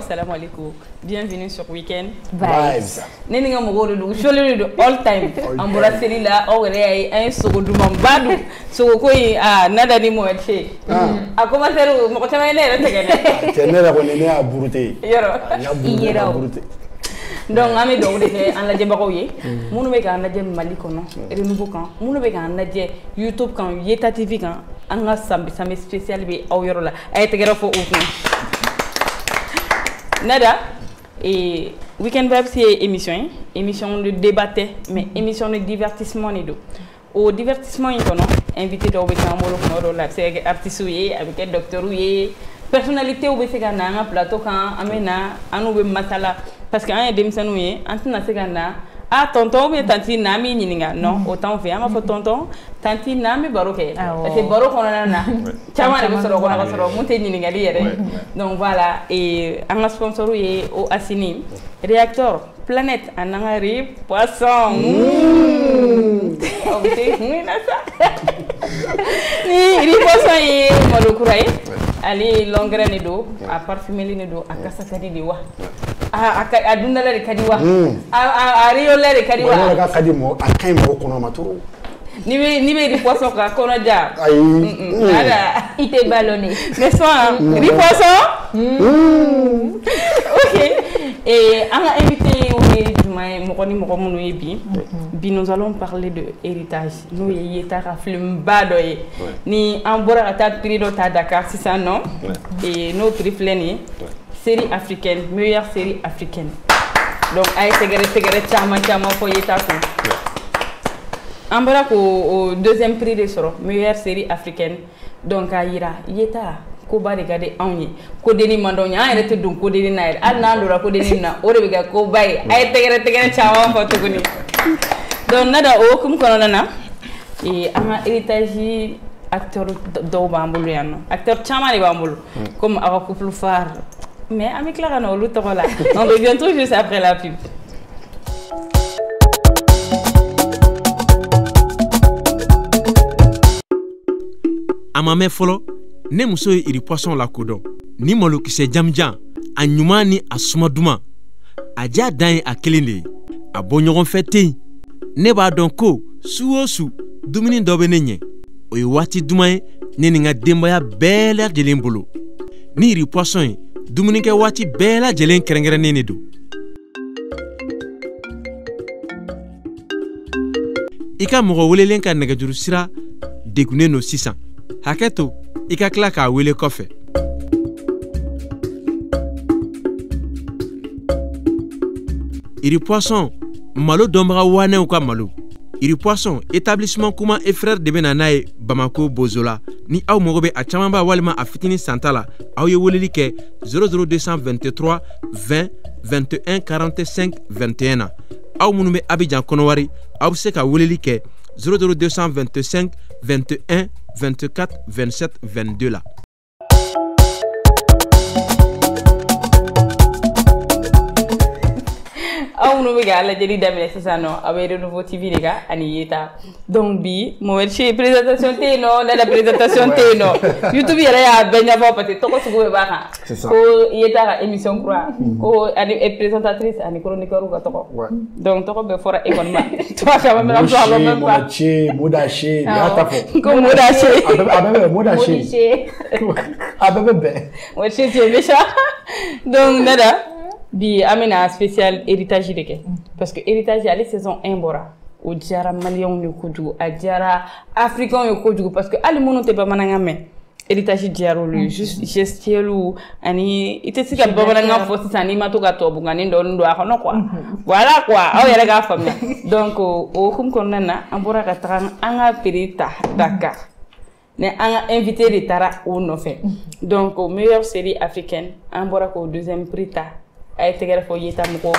Salam alaikum. Bienvenue sur Weekend Vibes. Nenga mogoro do joli do all time. Ambola seri la ore ay un sogodu mambadu. Sogo koy nada ni mo etche. A commencer mo ko tamay ne tegene. Tenera ko ne a burute. Yero. Donc ami do de an la jeba ko ye. Munu be kan la jeb Mali kono. Renouveau kan. Munu be kan la je YouTube kan Yeta TV kan. Anga sambi spécial be aw yoro la. Ay tegere fo oufou. Nada, et Weekend Vibes c'est émission de débat, mais émission de divertissement. Au divertissement, il y a invité de c'est artiste avec docteur personnalité au plateau quand amena anu masala parce que un des missions antina segana ah tonton mais tanti nami nyinga non autant fait ama tonton tanti nami baroke parce que barok on na chama ne soro ko na soro monte nyinga liere donc voilà et un sponsor au Assini réacteur planète anangari poisson ok oui na ça ni poisson et malokuraï ali longrane do a parfumerie ne do a kasakadi di wa a dundala de kadiwa a rio le kadiwa wala ka kadimo a kay mo kono maturu ni be di poisson ka kono ja ay nada ite ballonné n'est-ce pas di poisson OK et on a invité bi nous allons parler de héritage nous yeta raflem badoy ni ambora ata prix do ta Dakar c'est ça non et nos prix fleni série africaine meilleure série africaine donc ay tegere chama ko yeta ko ambora ko au deuxième prix de soro meilleure série africaine donc ayira yeta ko bari gade awni ko deni mandonya ay rete dum ko deni naire alna ndora ko deni na o rebe ga ko bay ay tegere chama ko to kuni donc nada o kum kono nana et ama héritage acteur do bambulu yanno acteur chama ni bambulu comme aka couple phare mais ami Clara no lu tokola on revient tout juste après la pub. Amame folo ne muso iri poisson la kodon ni molo kise jamjan anyuma ni asuma duma aja dan a kelinde abonyogon fete ne ba don ko suosu dumini dobe nenye oyi wati duma ne ninga demba ya bela jelembolo ni iri poisson dumuni ke wati bela jelen kerengere ne do ika mogo welelen ka negajuru sira degune no 600 haketo ika kla ka wele kofe iri poisson malo dombra wane ou ka malo iri poisson établissement kuma et frère de benanae Bamako Bozola ni aw mogobe a chamamba walima a fitini santala aw ye weleli ke 00223 20 21 45 21 aw munube Abidjan konowari aw se ka weleli ke 00225 21 24 27 22 là. On nous regarde la délit d'amener c'est ça non avec de nouveaux TV les gars Aniyeta donc bi mo chez présentation té non la présentation té non YouTube il y a benya va peut-être to ko sugo ba c'est ça ko yeta émission quoi ko ani présentatrice ani chroniqueur ko to ko donc to ko be fora économie toi quand même la même pas modaché yata fo ko modaché abebe modaché abebe ouais c'est méchant donc nada bi amena spécial héritage de ke parce que héritage à la saison 1 bora o jara malien ni kuju a jara africain yo kuju parce que ali mono te ba mananga me héritage jaro le juste gestielu ani ite sika ba mananga fo sani ma to ga to bunga ni ndo ndo akono quoi voilà quoi aw yere ga famna donc o kum kon nana ambora ka tran anga perita Dakar ne anga invité de tara o no fait donc meilleure série africaine ambora ko deuxième prix ta ay tegere fo yeta mo ko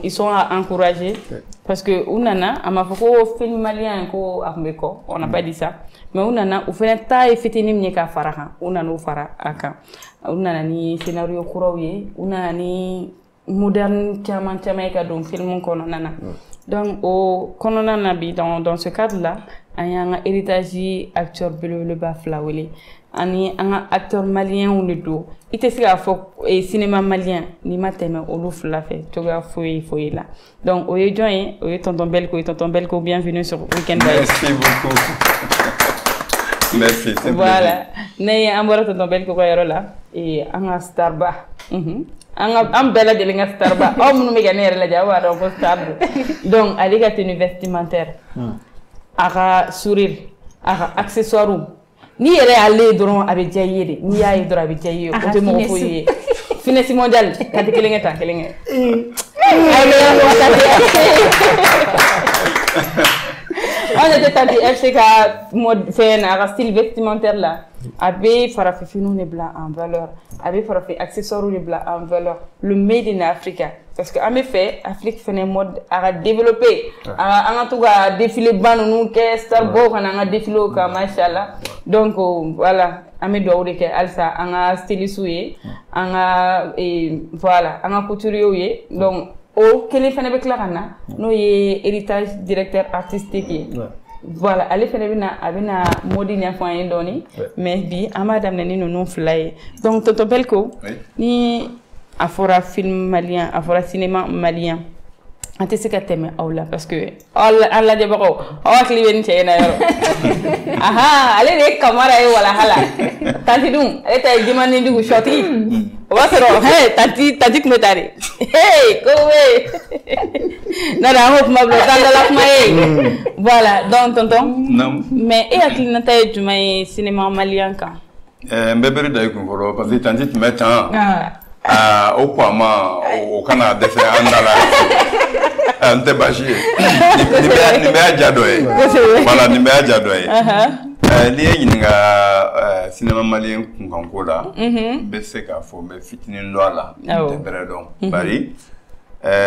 Ils sont encouragés parce que unana amafoko film malien ko akmeko on n'a pas dit ça mais unana u fena ta fitini ni ka faraha unana u fara aka unana ni scénario kurawye unana ni moderne chaman ka don film kono nana donc au kono nana bi dans ce cadre là un héritage acteur le baflaweli ani un acteur malien ou le do ite sika fo cinéma malien ni mateme olouf la fait toga foi là donc oye join oye tonton Belko bienvenue sur Weekend Vibes. Merci beaucoup. Merci, c'est voilà né ambora tonton Belko ko yaro là et anga starba am bella de nga starba om nu ganere la jawa donc starba donc aliga tenue vestimentaire aga sourire aga accessoire ni yɛrɛ ale dɔrɔn a bɛ diya i ye de ni y'a ye dɔrɔn a bɛ diya i ye o tɛ mɔgɔ foyi ye finesse mondiale ka di kelen kɛ tan kelen kɛ on était tanti FC ka mode fɛn na a ka style vestimentaire la a bɛ farafinfiniw de bila en valeur a bɛ farafin accessoires de bila en valeur le made in Africa parce que an bɛ fɛ Afrique fɛnɛ mode a ka développer an ka to ka défilé ba ninnu kɛ starbow ka na an ka défilé kan machallah donc voilà an bɛ dugawu de kɛ halisa an ka stylistes ye an ka voilà an ka couturiers ye donc o kelen fɛnɛ bɛ tila ka na n'o ye héritage directeur artistique ye voilà ale fɛnɛ bɛna a bɛna mode ɲɛfɔ an ye dɔɔni mais bi an b'a daminɛ ni ninnu fila ye donc tonton Belko ni a fɔra film malien a fɔra cinéma malien an tɛ se ka tɛmɛ aw la parce que an lajɛbagaw aw hakili bɛ nin cɛ in na yɔrɔ ale de ye kamara ye walahala tanti dun ale ta ye dimanidugu shɔtigi o b'a sɔrɔ tanti tun bɛ taa de ko we n'a an ko kuma bila t'an dala kuma ye voilà donc tonton mais e hakilinata ye jumɛn ye cinéma malien kan n bɛ bere da i kun fɔlɔ parce que tanti tun bɛ tan o ko a ma o kana dɛsɛ an da la n tɛ baasi ye nin bɛ y'a ja dɔ ye voilà nin bɛ y'a ja dɔ ye n'i ye ɲininka cinéma malien kunkanko la n bɛ se k'a fɔ n bɛ fitinin dɔn a la n tɛ bɛrɛ dɔn bari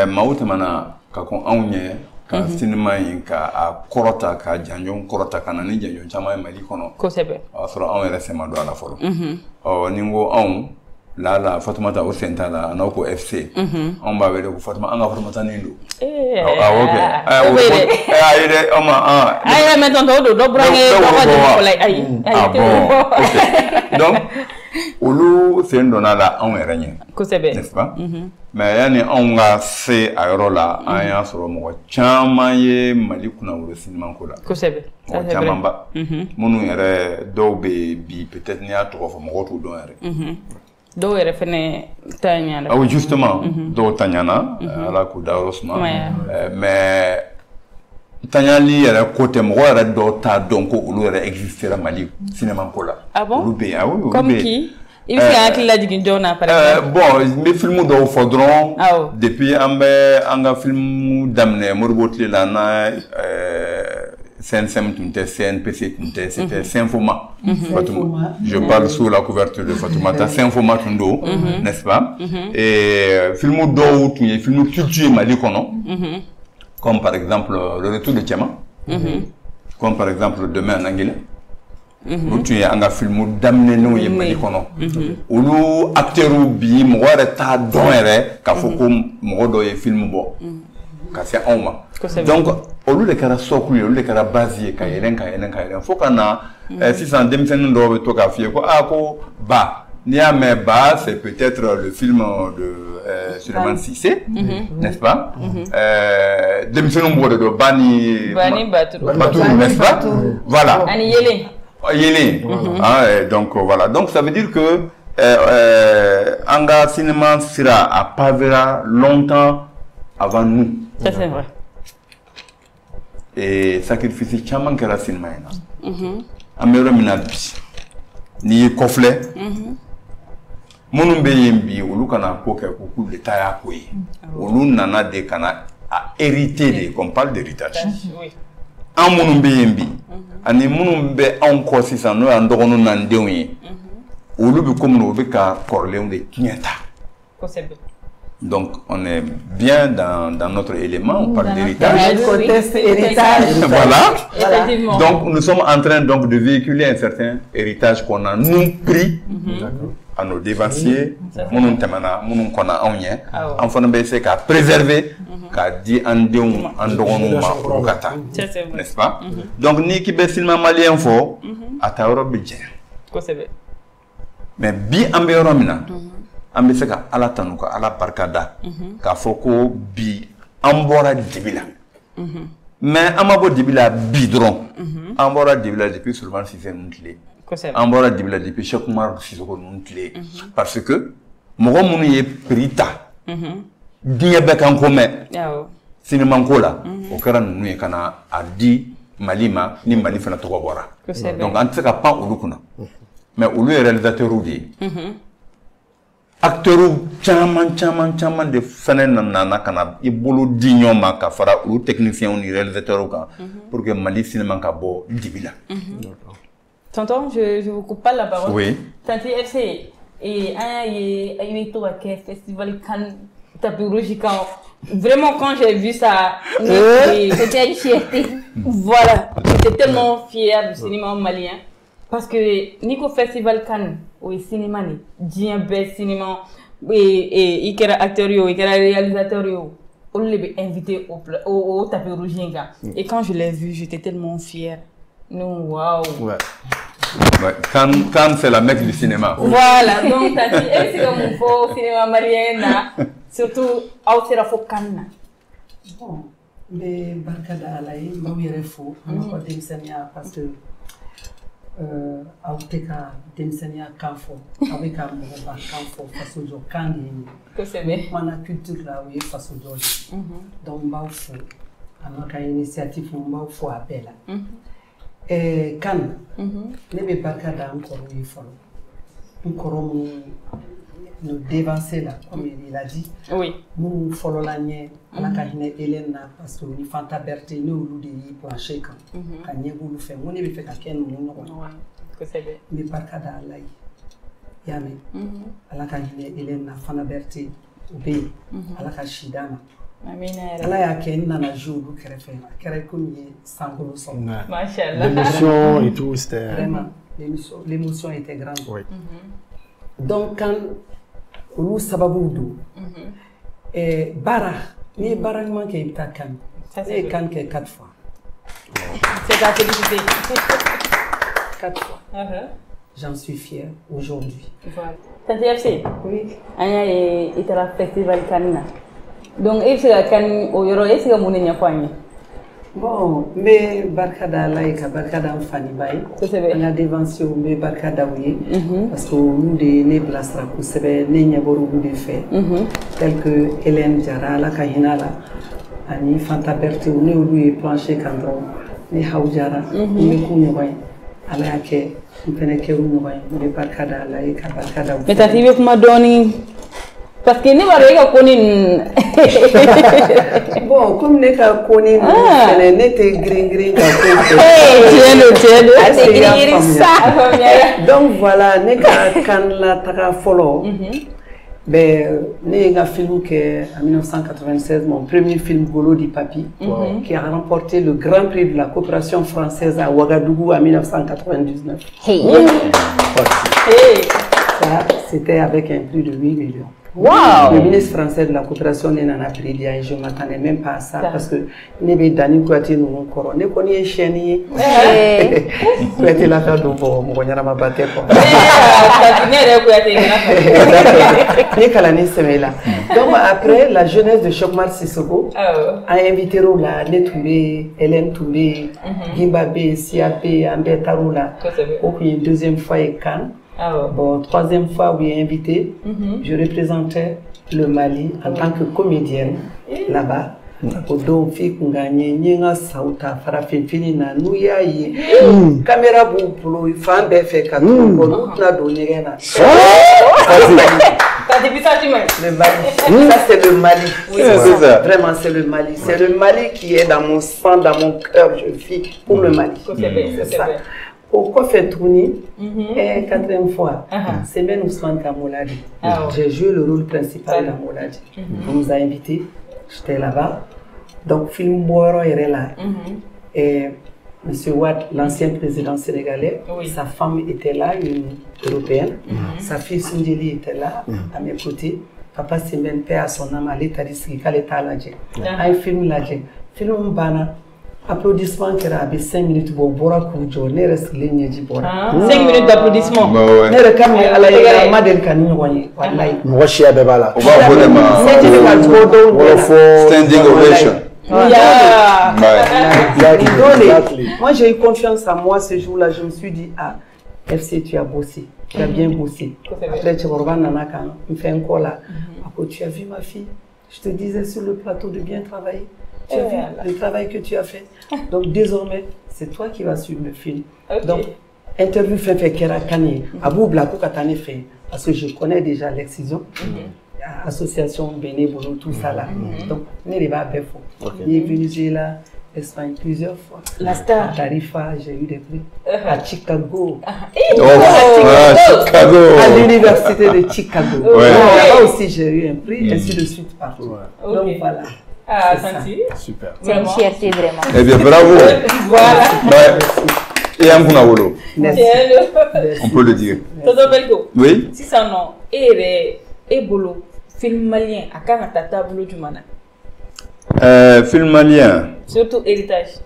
maaw tɛmɛna ka kɔn anw ɲɛ ka cinéma in ka kɔrɔta ka janjɔn kɔrɔta ka na ni janjɔn caman ye Mali kɔnɔ kosɛbɛ o y'a sɔrɔ anw yɛrɛ sen ma don a la fɔlɔ ni n ko anw la Fatumata o sen t'a la n'aw ko FC anw b'a wele ko Fatuma an ka Fatumata nin don awɔ kɛ ayi dɛ aw ma ayi mais tonton o don dɔ burankɛ dɔgɔ de fɔlɔ ayi bon donc olu sen donna la anw yɛrɛ ɲɛ kosɛbɛ n'est-ce pas mais yani anw ka se a yɔrɔ la an y'a sɔrɔ mɔgɔ caman ye Mali kunnawolo cinéma ko la kosɛbɛ mɔgɔ camanba minnu yɛrɛ dɔw bɛ bi peut-être n'i y'a tɔgɔ fɔ mɔgɔw t'u dɔn yɛrɛ dɔw yɛrɛ fɛnɛ taɲana ah oui justement dɔw taɲana ala k'u da yɔrɔ suma mais taɲali yɛrɛ ko tɛ mɔgɔ yɛrɛ dɔw t'a dɔn ko olu yɛrɛ existera Mali cinéma ko la olu bɛ yen ah oui comme qui il faut hakili lajigin jɔn na par exemple bon n bɛ film dɔw fɔ dɔrɔn depuis an bɛ an ka film daminɛ Modibo tile la n'a CNSM tun tɛ CNPC tun tɛ c'était Sinfoma Fatouma je parle sous la couverture de Fatoumata Sinfoma tun don n'est-ce pas et film dɔw tun ye film culture Mali kɔnɔ comme par exemple le retour de Thiema comme par exemple Demain en Anguilla olu tun ye an ka film daminɛnenw ye Mali kɔnɔ olu acteurs bi mɔgɔ yɛrɛ t'a dɔn yɛrɛ k'a fɔ ko mɔgɔ dɔ ye film bɔ ka se anw ma donc olu de kɛra socle ye olu de kɛra base ye ka yɛlɛn fo ka na sisan denmisɛnnin dɔw bɛ to k'a f'i ye ko ko Ba n'i y'a mɛn Ba c'est peut-être le film de Souleymane Cissé n'est-ce pas denmisɛnninw b'o de dɔn Ba ni Baturu n'est-ce pas voilà ani Yelen donc voilà donc ça veut dire que an ka cinéma sira a pavera longtemps avant nous. Ça c'est vrai. Et sacrifice caman kɛra cinéma in na. An bɛ yɔrɔ min na bi n'i ye kɔfilɛ minnu bɛ yen bi olu kana ko kɛ ko k'u de ta y'a ko ye olu nana de kana a hériter de qu'on parle d'héritage. An minnu bɛ yen bi ani minnu bɛ anw kɔ sisan n'o y'an dɔgɔninw n'an denw ye olu bɛ komi u bɛ ka kɔrɔlenw de tiɲɛ ta. Donc, on est bien dans notre élément, on parle d'héritage. Voilà. Donc, nous sommes en train donc, de véhiculer un certain héritage qu'on a nous pris à nos dévanciers, nous qu'à préserver, qu'à dire n'est-ce pas? Donc, ni qui cinéma malien fort, à ta Europe mais bi ambioromina. Ambe se ka ala tanu ka ala barkada ka foko bi ambora dibila mais amabo dibila bi dron ambora dibila depuis seulement 6 ans ntlé ambora dibila depuis Cheikh Oumar Sissoko ntlé parce que mogo munu ye prita dinya be kan ko me cinéma ko la o kara nunu ye kana adi malima ni mali fana to bora donc en tout cas pas ulukuna mais ulu réalisateur udi acteurs chaman de feneen nana kana i bolo di ñoma ka fara ou techniciens ni réalisateurs ka pour que Mali cinéma ka bo dibila. Tonton, je vous coupe pas la parole. Oui. Tanti FC et un to à festival Cannes tapis rouge quand vraiment quand j'ai vu ça c'était une fierté. Voilà, j'étais tellement fière du cinéma malien. Parce que Nico Festival Cannes au cinéma ni bien bel cinéma et il est acteur il est réalisateur on l'avait invité au tapis rouge et quand je l'ai vu j'étais tellement fière. Non, waouh. Ouais. Cannes c'est la mecque du cinéma. Voilà, donc t'as dit c'est comme il faut cinéma malien surtout au sera faut Cannes. Bon, mais barkada alay mawire fo on dem senia parce que Auteka Demsenia Kanfo, avec un mot Kanfo, Fasojo Kandi, que c'est bien. Mana culture là, oui, Fasojo. Donc, Baufo, à une initiative, Baufo appel. Et Kan, ne me pas qu'à encore, oui, encore nous dévancer là, comme il a dit. Oui. Nous follow l'année, à la carrière Hélène, parce que nous fanta berté, nous nous dit plancher quand. Quand nous fait, on ne fait qu'à quel nous que c'est bien. Mais pas qu'à d'aller. Yamé. À la carrière Hélène, fanta berté, obé, à la carrière Là, il y a quelqu'un qui a joué, qui a l'émotion et tout, c'était... Vraiment, l'émotion était grande. Oui. Donc, quand nous savons et bara, ni bara ni manque ibta kan. Et kan que 4 fois. C'est ta félicité. 4 fois. J'en suis fière aujourd'hui. Voilà. Tanti FC. Oui. Anya et itala festival kanina. Donc, est-ce que kan au yoro est-ce que mon nya kwani? Bon, mais barkada laïka barkada fani bay. On a dévancé mais barkada oui parce que nous des placera pour sebe ne nya boru de fait. Tel que Hélène Diarra la kahinala ani Fanta Berté ne lui plancher kandro ni Haujara ni kunyo bay. Ala yake mpene keru bay mais barkada laïka barkada. Mais ta fille kuma doni parce que ne va pas connaître. Bon, comme ne ka connaître, n'était green donc voilà, ne ka kan la taka follow. Ben, ne un film que en 1996, mon premier film Golo di Papi, qui a remporté le Grand Prix de la coopération française à Ouagadougou en 1999. Ça, c'était avec un prix de 8 millions. Wow. Le ministre français de la coopération n'est pas pris et je ne m'attendais même pas à ça parce que ne be dani kwati nous encore ne connait cheni kwati la ka do bo mo nyara ma batte ko ni kala ni semela donc après la jeunesse de Cheikh Oumar Sissoko a invité la Touré Hélène Touré Gimbabe Siapé Ambé Taroula pour une deuxième fois et Cannes. Bon, troisième fois, oui, invité, je représentais le Mali en tant que comédienne là-bas. Au dos, fille qu'on gagnait, n'yanga sauta, farafin fini na nouya yi, caméra bouplo, il faut un fait quand on a donné un. Ça c'est le Mali. Oui, c'est ça. Vraiment, c'est le Mali. C'est le Mali qui est dans mon sang, dans mon cœur, je vis pour le Mali. C'est ça. Au Kofé Tourni, et 4e fois, c'est Ben Ousmane Kamoladi. J'ai joué le rôle principal dans Moladi. On nous a invités, j'étais là-bas. Donc, film Boiro est là. Et M. Wade, l'ancien président sénégalais, sa femme était là, une européenne. Sa fille Sundeli était là, à mes côtés. Papa Simen Père à son âme, à l'état d'esprit, qu'à l'état là. Un film là, film Bana. Applaudissements qui a 5 minutes pour Bora Koujo, ne reste ligne du Bora. 5 minutes d'applaudissements. Ne regarde pas la yaga madel kanu wani wallahi. Moi bebala. On va voler standing ovation. Moi j'ai eu confiance en moi ce jour-là, je me suis dit ah FC tu as bossé, tu as bien bossé. Après tu vas nanaka, me fait un call là. Après tu as vu ma fille, je te disais sur le plateau de bien travailler. Tu as vu le travail que tu as fait. Donc désormais, c'est toi qui vas suivre le film. Donc, interview fait Kera Kani, Abou Blako Katane fait, parce que je connais déjà l'excision, association bénévole, tout ça là. Donc, n'est pas beffo. Il est venu là, Espagne plusieurs fois. La star. À Tarifa, j'ai eu des prix. À Chicago. Chicago. À l'université de Chicago. Là aussi, j'ai eu un prix, ainsi de suite partout. Donc voilà. Ah, senti. Super. C'est une fierté vraiment. Eh bien, bravo. Voilà. Et un Wolo. On peut le dire. Toto Belko. Oui. Si ça non, et bolo, film malien, à quand ta table du mana. Film malien. Surtout héritage.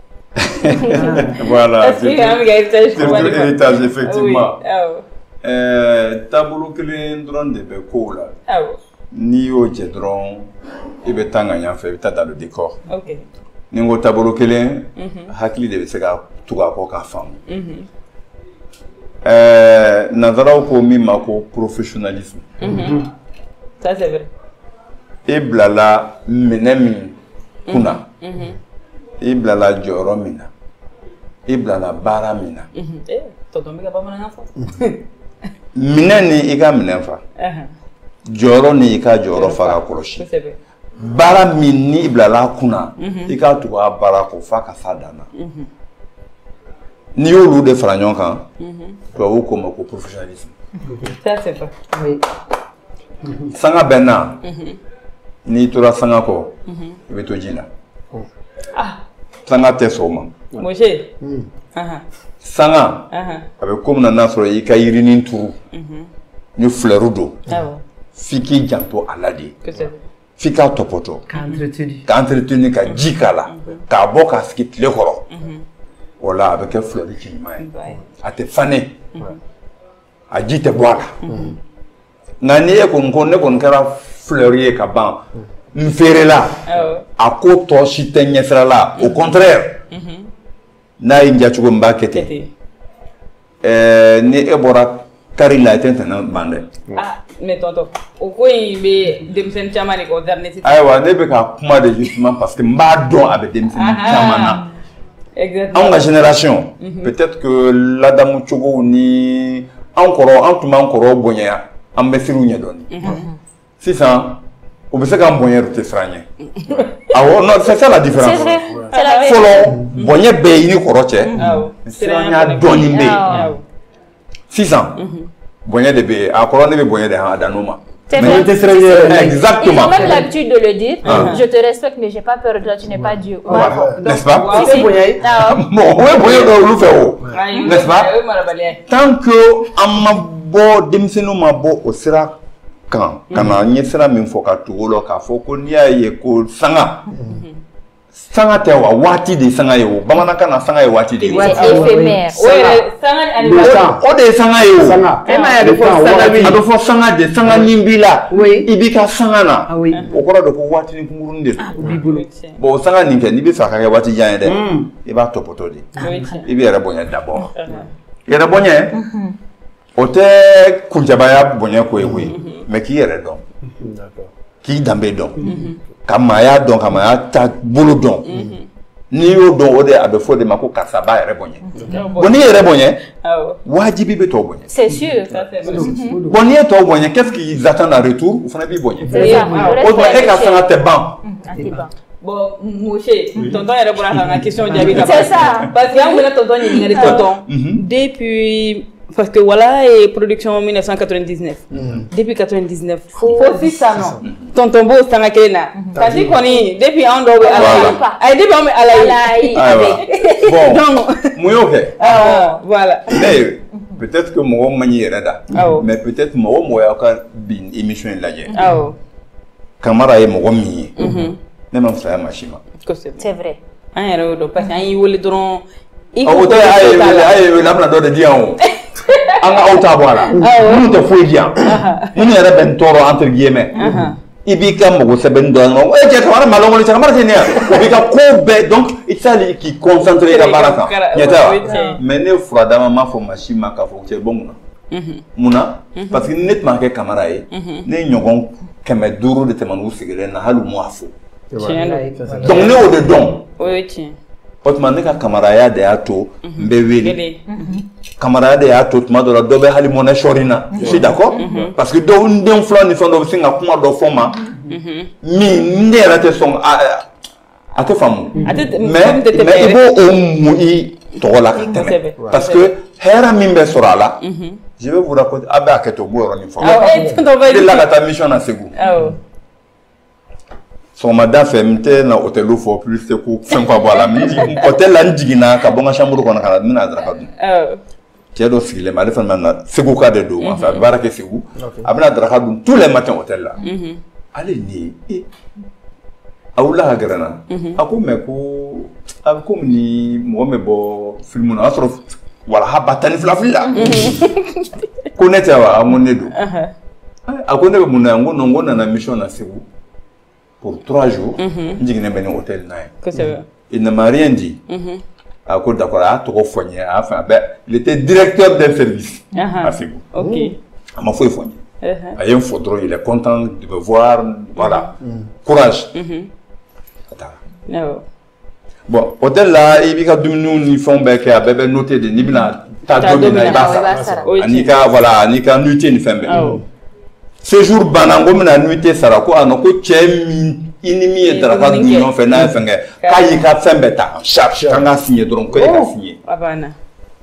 Voilà. Surtout héritage, effectivement. Tableau que les drones de Bekola. Ah oui. Ni au jedron, il va t'engager en fait, dans le décor. Ok. Ni au tableau que les, hakli de se faire tout à quoi qu'à femme. N'avons pas mis ma professionnalisme. Ça c'est vrai. Et blala menemi kuna. Et blala joromina. Et blala baramina. Toi tu m'as pas mal enfant. Minani ega minenfa. Joro ni ka joro fara koroshi. Bara mini blala kuna. Ika tuwa bara ko faka sadana. Ni olu de franyon kan. Toi ou comme ko professionnalisme. Ça c'est vrai. Oui. Sanga benna. Ni tora sanga ko. Beto jina. Ah. Sanga tesoma. Moje. Sanga. Avec comme nana soro ika yirini turu. Ni fleur do. Ah. Fiki janto aladi. Fika topoto. Qu'entretenu. Ka jikala. Ka boka skit le koro. Voilà avec fleur qui mai. A te fané. A jite boala. Nani e kon kara fleurier ka ban. Mfere la. A ko to shitenye sera la. Au contraire. Na inja chugo mbakete. Ni ebora kari la tentana bande. Ah, mais tonton, au quoi il met des machines chamaniques au dernier titre. Aïwa, ne peut pas comment de justement parce que m'adon avec des machines chamana. Exactement. En ma génération, peut-être que la dame Chogo ni encore bonya, en messiru n'y donne. Si ça, on peut se qu'un bonya route fragné. Ah non, c'est ça la différence. C'est la Follow, bonya béni koroche. C'est un donimbe. 600. Bonya de bé, à Corona de Bonya de Hadanoma. Exactement. Ils ont même l'habitude de le dire. Je te respecte, mais j'ai pas peur de toi, tu n'es pas Dieu. N'est-ce pas? Bon, n'est-ce pas? Tant que Amabo Demseno Mabo au Sera quand on y sera même faut qu'à tout le cas, faut qu'on y aille ko sanga. Sanga te wa wati de sanga yo bamanaka na sanga yo wati de éphémère. Sanga anniversaire. O de sanga yo Sanga. Ema ya de sanga bi. Ado fo sanga de sanga nimbila. Oui. Ibika sanga na. Ah oui. Okora de ko wati ni kumurunde. Bon sanga ninke ni be faka ya wati jan de. Iba topoto de. Ibi era bonya d'abord. Era bonya o te kunjabaya bonya ko ewe. Mais qui era don. D'accord. Qui dambe don. Kamaya don kamaya ta bolo don ni yo don ode abefo de mako kasaba erebonye boni erebonye wajibi be to bonye c'est sûr boni to bonye qu'est-ce qu'ils attendent en retour ou fana bi bonye c'est ça o doit être à te ban Bon, Mouché, tonton est pour la question de c'est ça. Parce qu'il y a un tonton, il y a des tontons. Depuis. Parce que voilà, et production en 1999. Depuis 1999. Faut aussi ça, non? Tonton Beau, c'est un kéna. Tandis qu'on est, depuis un doigt à la. Depuis on est à la. Bon, moi, ok. Voilà. Mais peut-être que moi, mais peut-être moi, une émission là. Camara est mon ami. Même en frère, machine. C'est vrai. Un héros, parce qu'il y a eu drone. Il faut que la de Dion. En autre voilà. Nous te fouillons bien. Nous y a ben toro entre guillemets. Il dit comme vous savez donc. Ouais, j'ai quand même mal on les camarades c'est né. Il dit que donc il s'agit qui concentrer la baraka. Mais ne frada maman faut machine ma ka faut c'est bon. Muna parce que net marqué camarade. Ne nyogon keme duro de temanu sigere na halu mo afo. Donc ne au de don. Oui, tiens. Autrement que camarade de ato mbeweli. Camarade de ato tuma do la dobe hali mona shorina. Je suis d'accord parce que do ndem flan ni fondo singa kuma do foma. Mi ndera te son a te famu. Mais il faut au mui to la kateme parce que hera mimbe sorala. Je vais vous raconter abe aketo bo ro ni fo. De la ta mission na segu. Son madame fait na hôtel ou for plus que 5 fois voilà hôtel la ndigina ka bonga chambre ko na kala mina dra ka do file ma defal man segu ka de do enfin baraka segu abna dra ka tous les matins hôtel là allez ni awula garana ako me ko ako ni mo me bo film na asro wala habatani flafilla ko neta wa amonedo ako ne mo na ngo na mission na segu pour 3 jours, il y a un hôtel. Il ne m'a rien dit. Il était directeur d'un service à Ségou. Il m'a fait foigner. Il est content de me voir. Voilà. Courage. Bon, hôtel là, il y a des fonds qui ont noté de Nibina. Voilà, il y a une séjour banango na nuité sarako anoko chemi inimi etraka d'union fait na fenge kayi ka fembeta charge kanga signé donc ko ka signé abana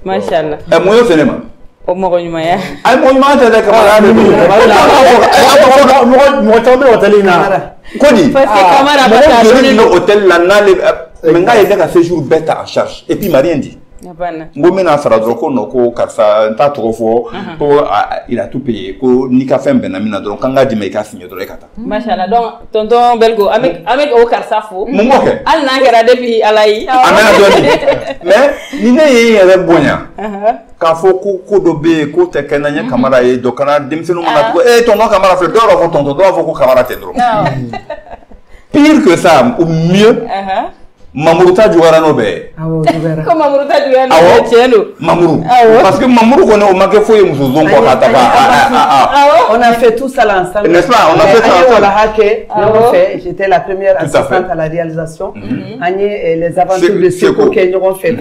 machallah e moyo fenema o mo nyuma ya ay mo nyuma ta de camarade mo tombe hôtel na kodi parce que camarade ba le hôtel là na le menga yede ka séjour beta en charge et puis m'a rien dit. Ngomé na saradroko noko karsa nta trofo ko il a tout payé ko nika fembe na mina donc kanga di meka signé do rekata. Machallah donc tonton Belgo avec o karsa fo. Mungoke. Al na ngara depuis alai. Amena doni. Mais ni ne yere bonya. Ka fo ko do be ko te kenanya camara e do kana dimsenu mana ko tonton camara fait doro fo tonton do fo ko camara te dro. Pire que ça ou mieux. Mamuruta jugara no be. Comme Mamuruta jugara no tieno. Mamuru. Parce que Mamuru connaît au maquet fouille musouzon pour kataba. On a fait tout ça ensemble. N'est-ce pas? On a fait ça ensemble. J'étais la première assistante à la réalisation. Agnès les aventures de Seko qui ont fait.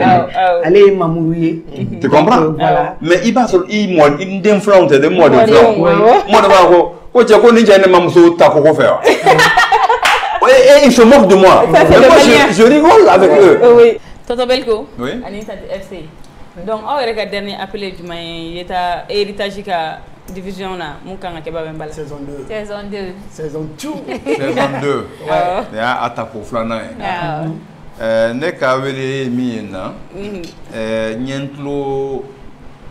Allez Mamuruye. Tu comprends? Voilà. Mais il passe il mode il d'influence de mode d'influence. Moi d'abord ko je connais jane mamso ta ko faire. Et ils se moquent de moi. Ça, mais moi, je rigole avec eux. Oui. Toto Belko, oui. Anita FC. Donc, on regarde le dernier appel du maïs, il y a héritage de la division. Saison 2. Saison 2. Saison 2. Saison 2. Il y a attaque au flanc. Ne kawele miena. Nyentlo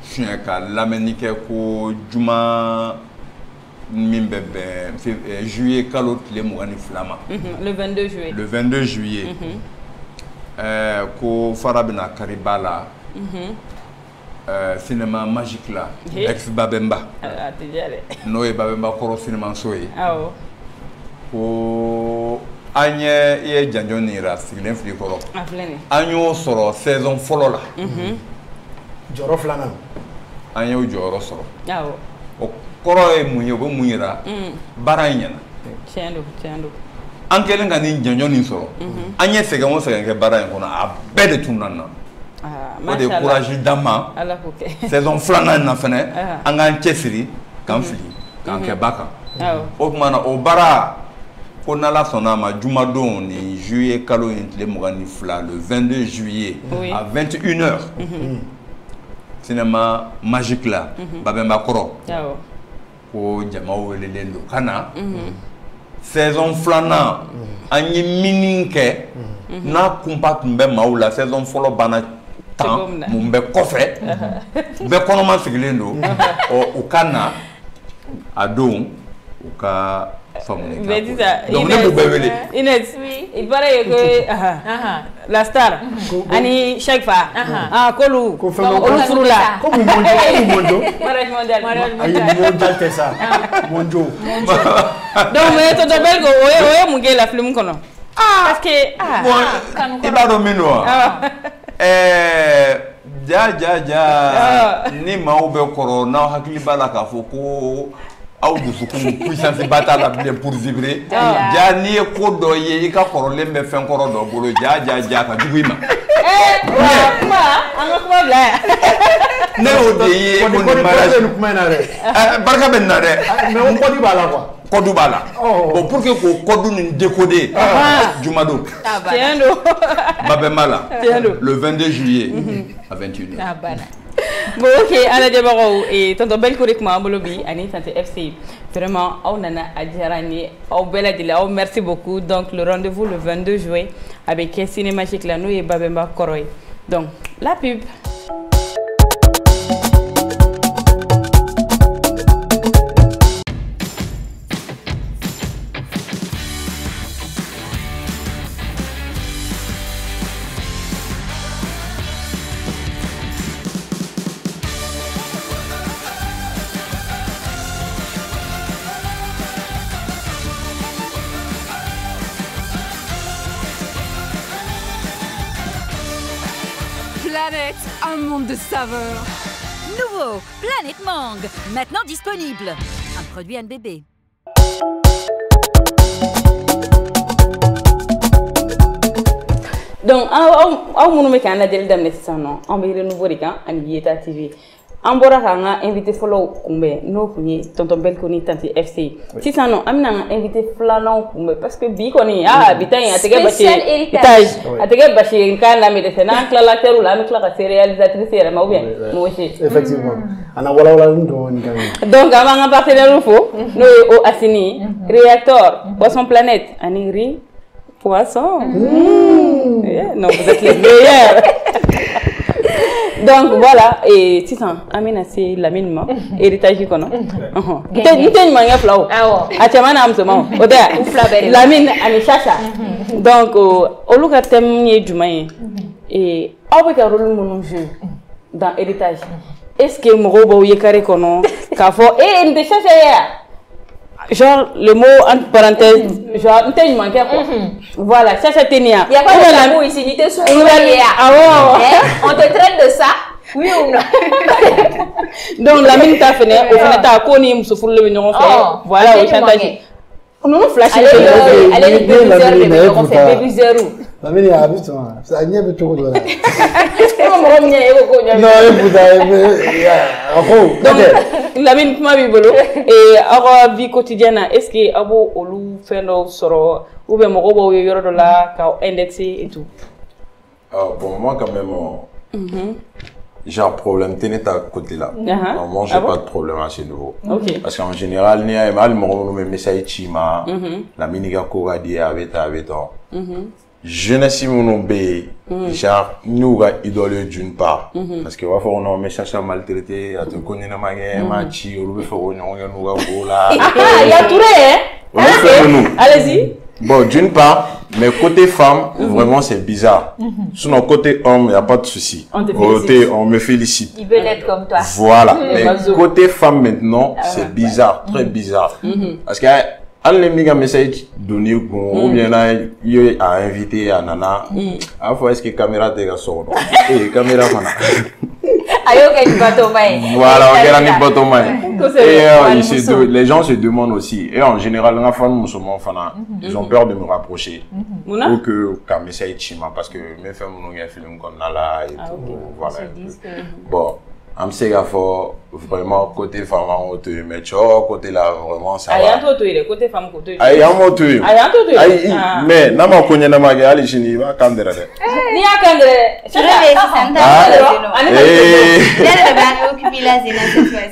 chien l'amenike ko juma. Juillet kalot le mourani flama. Le 22 juillet. Le 22 juillet. Ko farabina karibala. Cinéma magique là. Ex Babemba. Noé Babemba koro cinéma soye. Ko anye ye janjoni ra siglen fli koro. Anyo soro saison folo la. Joro flana. Anyo joro soro. Koro e munye bo munyira bara nyana tiendo ankelen ga ni janjo ni so anye sega mo sega ke bara en kono a bede tunana o de courage dama ala ko ke saison flana na fene anga chesiri kan fili kan ke baka o kuma na o bara ko n'Ala sɔnna ma jumadon ni juillet kalo in tile 22 le 22 juillet à 21h cinéma magique là Babemba kɔrɔ ko jamaw welelen don ka na saison filanan an ye minni kɛ n'a kunpa tun bɛ maaw la saison fɔlɔ banna tan mun bɛ kɔfɛ bɛɛ kɔnɔma sigilen don u ka na a don u ka faamuya donc ne b'u bɛɛ wele Inès il paraît que la star ani chaque fois kolu olu furu la ko monjo mariage mondial mondial tɛ sa monjo donc mais to bel ko oye mun kɛ la film kɔnɔ parce que i b'a dɔn min don wa ja ni maaw bɛ kɔrɔ n'aw hakili b'a la k'a fɔ ko aw dusukun puissance ba t'a la bilen pour vibrer ja n'i ye ko dɔ ye i ka kɔrɔlen bɛ fɛn kɔrɔ dɔ bolo ja ka jugu i ma an ka kuma bila yan ne y'o de ye ko ni mariage barika bɛ nin na dɛ mais o kɔdi b'a la quoi kɔdu b'a la bon pour que k'o kɔdu nin décoder jumadon tiɲɛ don Babemba la le 22 juillet à 21h bon ok ala jabagaw tonton Belko de kuma bolo bi ani tante FC vraiment aw nana a diyara n ye aw bɛɛ lajɛlen aw merci beaucoup donc le rendez-vous le 22 juillet a bɛ kɛ cinémagique la n'o ye Babemba kɔrɔ ye donc la pub. Planète, un monde de saveurs. Nouveau, Planète Mangue, maintenant disponible. Un produit NBB. Donc, aw minnu bɛ k'an lajɛli daminɛ sisan nɔ an bɛ renouveau de kan ani Yeta TV an bɔra k'an ka invité fɔlɔw kunbɛn n'o kun ye tonton Belko ni tante FC sisan nɔ an bɛna an ka invité filananw kunbɛn parce que bi kɔni bi ta in a tɛ kɛ basi ye a tɛ kɛ basi ye k'an lamɛn dɛsɛ n'an tilala acteur la an bɛ tila ka se réalisatrice yɛrɛ ma ou bien mɔgɔ si effectivement ana walawalani dɔɔni kan donc an b'an ka partenaire fo n'o ye o Asini Réacteur Poisson Planète ani Riz Poisson non vous êtes les meilleurs. Donc voilà, et sisan an bɛna se Lamine ma héritage kɔnɔ n tɛ ɲumankɛ fila o a cɛman n'a musoman o tɛ ya Lamine ani Chacha donc olu ka thème ye jumɛn ye aw bɛ ka rôle minnu jouer dans héritage est-ce que mɔgɔw b'aw ye carré kɔnɔ k'a fɔ nin tɛ Chacha ye ya genre le mot entre parenthèses genre n tɛ ɲumankɛ quoi voilà Chacha tɛ nin ya il y a pas de tabou ici ni tɛ sugu ye ya on te traite de ça oui ou non donc Lamine ta fɛnɛ o fɛnɛ ta ko ni muso furulen bɛ ɲɔgɔn fɛ voilà o chantage ninnu fila si tɛ ale ni bébiseur de bɛ ɲɔgɔn fɛ bébiseur Lamine a bɛ sɔn a ɲɛ bɛ cogo dɔ la e ma mɔgɔ min ɲɛ e ko k'o ɲɛ non e puta a ko donc Lamine kuma b'i bolo aw ka vie quotidienne na est-ce que aw b'o olu fɛn dɔw sɔrɔ ou bien mɔgɔw b'aw ye yɔrɔ dɔ la k'aw indexer et tout bon moi quand même j'ai un problème tenez ta côté là moi j'ai pas de problème à ce niveau parce qu'en général ni a mal mɔgɔ minnu bɛ message ci ma Lamine ka ko ka di a bɛ tan a bɛ tan jeunesse minnu bɛ yen genre n'u ka idole d'une part parce que u b'a fɔ ko non mais Chacha maltraité a tɛ ko ɲɛnama kɛ ma ci olu bɛ fɛ k'o ɲɔgɔn kɛ n'u ka ko la allez-y. Bon, d'une part, mais côté femme, vraiment c'est bizarre. Sinon, côté homme, il n'y a pas de souci. On me félicite. Il veut être comme toi. Voilà. Mais côté femme maintenant, c'est bizarre, très bizarre. Parce que les méga message donné ou bien là, il a invité à Nana. À fois est-ce que caméra te sort? Caméra fana. Voilà, on regarde les bâtons. Et les gens se demandent aussi. Et en général, les femmes musulmanes, ils ont peur de me rapprocher. Ou que quand je suis chima, parce que mes femmes ont un film comme là et tout. Voilà. Bon, je sais qu'il faut vraiment côté femme en auto mais tu vois côté là vraiment ça va ayanto to ile côté femme côté ayanto to ile mais na ma konya na ma ga ali shini ba kandera de ni akandere je vais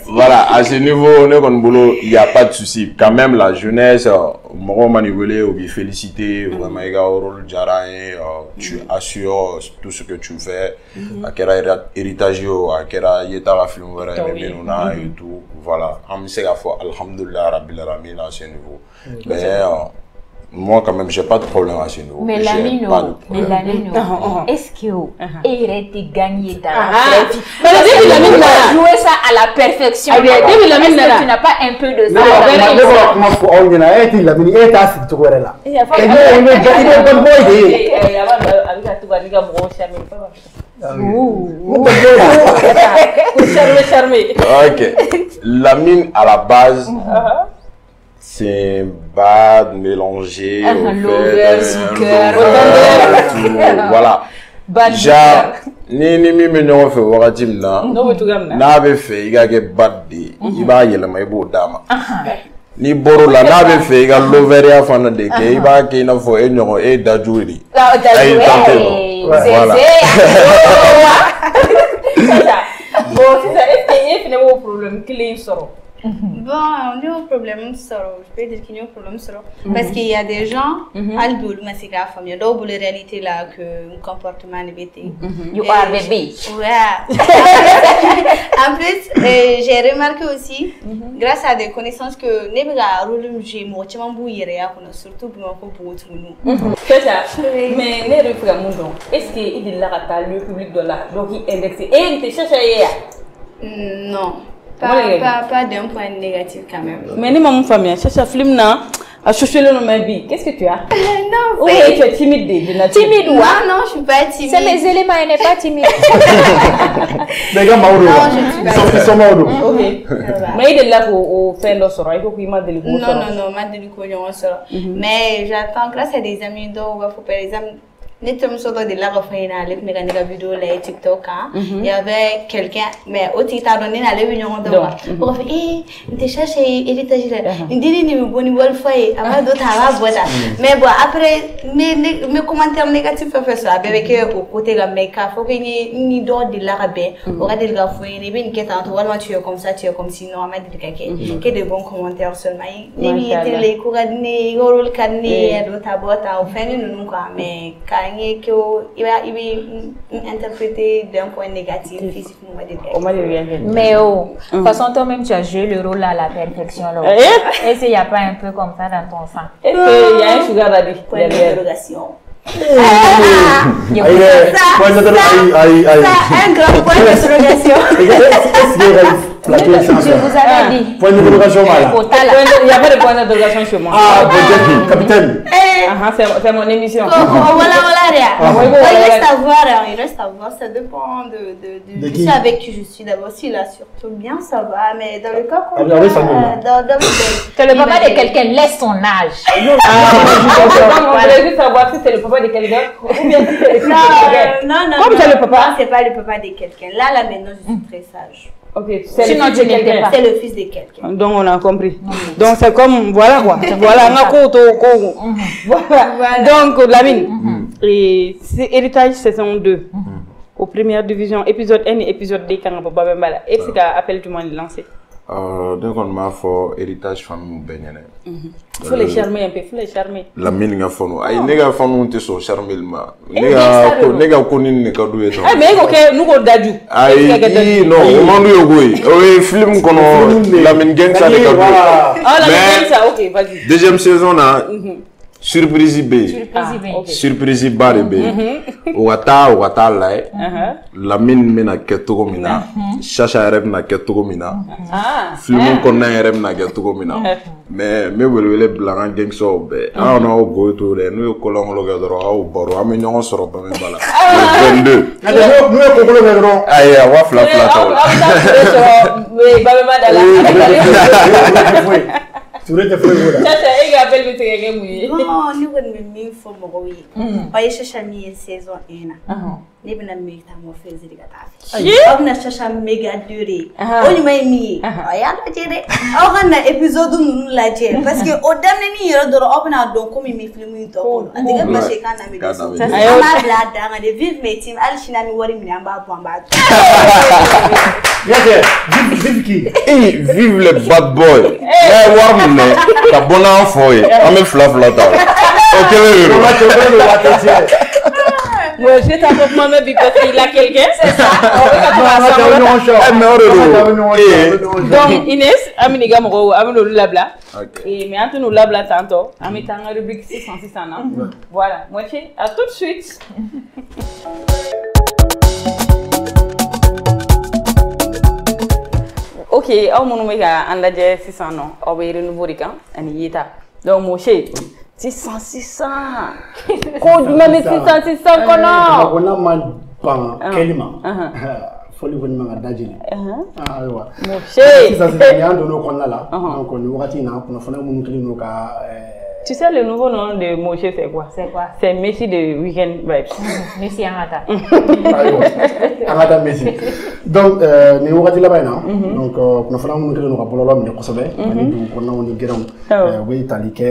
voilà à ce niveau on est comme boulot il y a pas de souci quand même la jeunesse moi manipuler ou bien féliciter vraiment il y a un rôle jaraï tu assures tout ce que tu fais à quel héritage à quel état la film voilà et tout voilà on sait la fois alhamdulillah rabbil alamin à ce niveau mais moi quand même j'ai pas de problème à ce niveau mais Lamino est-ce que il était gagné dans la vie jouer ça à la perfection tu n'as pas un peu de ça ok Lamine à la base c'est bad mélangé voilà déjà ni mi me ñoo fe wakati na na be fe iga ke bad di iba yelema ibo dama ni boro la na be fe iga loveria fana de ke iba ke na fo e ñoo e dajuri ay tante voilà bon c'est ça est-ce qu'il y a finalement un problème clé sort. Bon, on a un problème sur je peux dire qu'il y a un problème sur parce qu'il y a des gens à l'boulot mais c'est grave famille donc la réalité là que un comportement négatif you are baby ouais en plus j'ai remarqué aussi grâce à des connaissances que nebra rôle j'ai moi tu m'en bouillir et surtout pour mon pour tout nous c'est ça mais les référendums est-ce qu'il est là le public de là donc il indexé et il te cherche non pas d'un point négatif quand même. Mais ni maman famille, cherche film na, à chercher le nom bi. Qu'est-ce que tu as? Non. Oui, tu es timide déjà. Timide ou non, je suis pas timide. C'est mes éléments, elle n'est pas timide. Mais gars Maodo. Non, je suis pas. Ils sont Maodo. OK. Mais il est là pour faire le sort. Il faut qu'il m'a délivré. Non, m'a délivré on sort. Mais j'attends grâce à des amis donc faut par exemple Nettoyons sur de la refaire avec mes vidéos les TikTok il y avait quelqu'un mais au TikTok donné la réunion de moi pour faire il te cherche héritage il dit ni bon niveau foyer avant d'autres avant voilà mais bon après mes commentaires négatifs fait ça avec au côté de mes cas faut que ni d'autres de l'arabe on regarde le gars foyer ni bien qu'est en toi tu es comme ça tu es comme sinon on m'a dit que de bons commentaires seulement ni les cours ni rôle cadné d'autres boîtes au fin nous quoi mais il va interpréter d'un point négatif physiquement. Mais de toute façon, toi-même, tu as joué le rôle à la perfection. Est-ce qu'il n'y a pas un peu comme ça dans ton sang? Est-ce qu'il y a un sugar daddy? Point d'interrogation. Un grand point d'interrogation. Je vous avais dit. Point d'interrogation, il n'y a pas de point d'interrogation chez moi. Ah, peut-être, capitaine. C'est mon émission. Voilà, il reste à voir, ça dépend de qui avec qui je suis. D'abord, s'il a surtout bien, ça va, mais dans le cas tu es le papa de quelqu'un, laisse son âge. On voudrait juste savoir si c'est le papa de quelqu'un ou bien si c'est le fils de quelqu'un. Non, comme c'est le papa. Non, c'est pas le papa de quelqu'un. Là, maintenant, je suis très sage. Ok, c'est le fils de quelqu'un. C'est le fils de quelqu'un. Donc on a compris. Donc c'est comme voilà quoi. Voilà, donc Lamine, et c'est héritage saison 2. Aux premières divisions, épisode 1 et épisode 2 quand on peut pas est-ce que appel du monde lancé? Donc on m'a fait héritage famille bénine. Faut les charmer un peu, faut les charmer. La mine nga fono. Ay nega fono te so charmer ma. Nega koni ne ka doué non. Mais OK, nous ko daju. Ay non, o mandu yo goy. O film kono la mine gang ça ne ka doué. Ah la mine ça OK, vas-y. Deuxième saison là. Surprise B. Surprise B de B. Wata lai. Lamine mena ketogo mina. Chacha ereb na ketogo mina. Film konna ereb na ketogo mina. Mais me wele blanc gang so be. Ah no go to de no kolon lo gadoro au baro am ñongo soro ba me bala. 22. Nous ko ko lo gadoro. Ay wa fla Mais ba me madala. Tu veux te faire voilà. Ça il appelle me te non nous on me faut moi oui. Pas chercher mi saison 1. ne bɛna métamorphose de ka taa fɛ aw bɛna Chacha méga 2 de o ɲuman ye min ye a y'a lajɛ dɛ aw ka na épisode ninnu lajɛ parce que o daminɛni yɛrɛ dɔrɔn aw bɛna dɔn ko min bɛ film in tɔ kɔnɔ a tɛ kɛ basi ye k'an na bɛ dɛsɛ an b'a bila a dan kan de vive mes teams hali sini an bɛ wari minɛ an b'a bɔ an b'a dun. Vive le bad boy. N'a ye wari minɛ ka bɔ n'an fɔ ye an bɛ fila ta o kɛlen de don. Moi, je vais t'apprendre moi-même parce qu'il a quelqu'un, c'est ça. Donc, Inès, Amini Gamoro, Amino Labla. Et mais Antoine Labla tantôt, Ami Tanga rubrique 606 ans. Voilà, moi, à tout de suite. Ok, au moment où on a déjà 600 ans, on va y renouveler quand on y est. Donc, mon cher. 600 ko dumani 600 kono wona man ban kelima foli woni ma dajili aywa mo che 600 yando no konna la donc ni wakati na kuna fona mun klino ka tu sais le nouveau nom de Moshe c'est quoi? C'est Messi de Weekend Vibes. Messi Angata. Angata Messi. Donc ni wakati la bayna donc kuna fona mun klino ka bololo mi ko sobe ni du konna woni geram we talike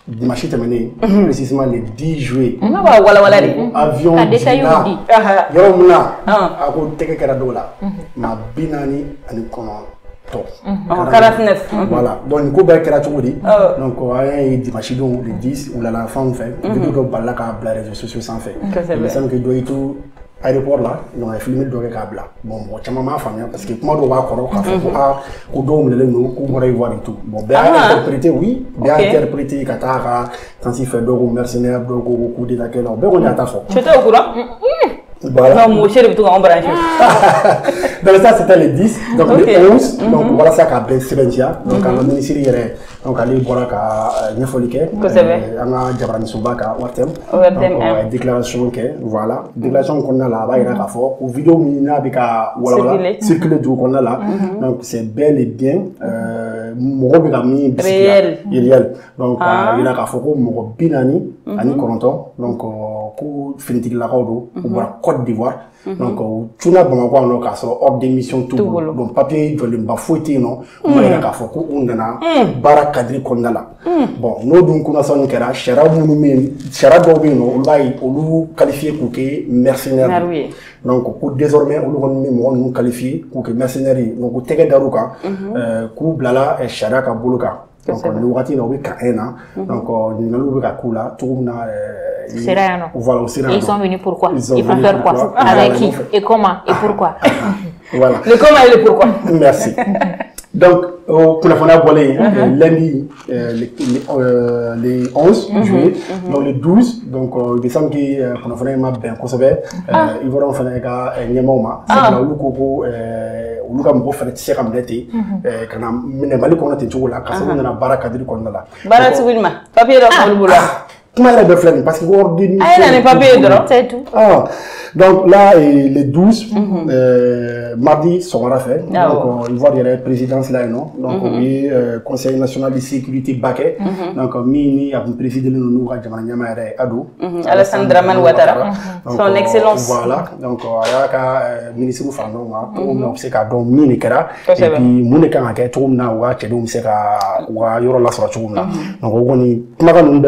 dimanche terminé, précisément le 10 juillet. Avion Dina. Yoromuna. Ako teke kera dola. Ma binani ani kono to. 49. Voilà. Donc ko ba kera chogodi. Donc ay dimanche donc le 10 ou la fin on fait. Du coup balla ka bla réseaux sociaux sans fait. Mais ça me doit tout aéroport là, on a filmé de câble. Bon, tu m'as ma famille parce que comment on va corrompre au dôme le nous qu'on va y voir et tout. Bon, bien interprété oui, bien interprété Katara, quand il fait dogo mercenaire, dogo coup de laquelle on on est à ta faute. Tu étais au courant? Voilà. Non, mon cher, tout en branché. Donc ça c'était le 10, donc le 11, donc voilà ça qu'a bien Sebentia, donc on a ministère donc aller voir ka Nyefolike, on a Jabrani Soubaka Watem, donc déclaration que voilà, déclaration qu'on a là-bas il y a la fois, ou vidéo mina bika voilà circuler du qu'on a là, donc c'est bel et bien mon mi réel, donc il y a la fois mon binani ani konton, donc ko finitik la kodo ou voilà Côte d'Ivoire. Donc, tu n'as pas encore un cas hors d'émission tout. Donc, papier, je l'ai bafouetté, non. On va y aller à Foko, on a bara cadre qu'on a là. Bon, nous, donc, on a son kera, Chara Mounoumé, Chara Dobino, on va y qualifier pour que mercenaire. Donc, désormais, on nous qualifier pour que mercenaire. Donc, on tege daruka, kou blala et Chara Kabuluka. Donc, nous avons dit donc, nous avons voilà, ils sont venus pourquoi? Il faut faire quoi? Avec qui? Et comment? Et pourquoi? Voilà. Le comment et le pourquoi. Merci. Donc, pour la fois lundi, les 11 juillet, donc le 12, donc il semble que pour la fois bien conservé, ils vont faire un Niamoma, c'est là où Coco, où nous avons fait tirer comme l'été, quand on a mal qu'on a été là, quand on a baraka de qu'on a là. Baraka Wilma, papier dans le boulot. Comment elle est belle parce que vous ordonnez. Ah, elle n'est pas payée de c'est tout. Ah, donc là, les 12, mardi, sont à fait. Donc, il va y avoir la présidence là, non? Donc, oui, Conseil national de sécurité Baké. Donc, Mini a présidé le nous à Djamanyama Ado. Alassane Dramane Ouattara. Son excellence. Voilà. Donc, il y a un ministre de Fandon, on a observé donc Mini Kera. Et puis, Mouneka a été tourné à Ouattara, on s'est à Yorola sur la tourne. Donc, on a donc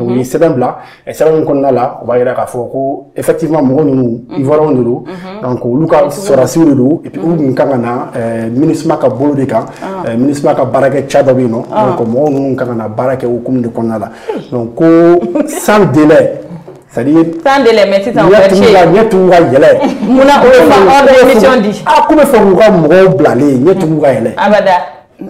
il c'est bien là et c'est là qu'on a là on va y aller à Foko effectivement nous ils vont nous donc Lucas sera sur le dos et puis nous kangana ministre maka bolo de kan ministre maka baraka tchadabi non donc nous kangana baraka au comme de qu'on a là donc sans délai c'est-à-dire sans délai mais c'est en fait tout va y aller on a ordre d'émission dit ah comment faut nous blaler n'y tout va y aller abada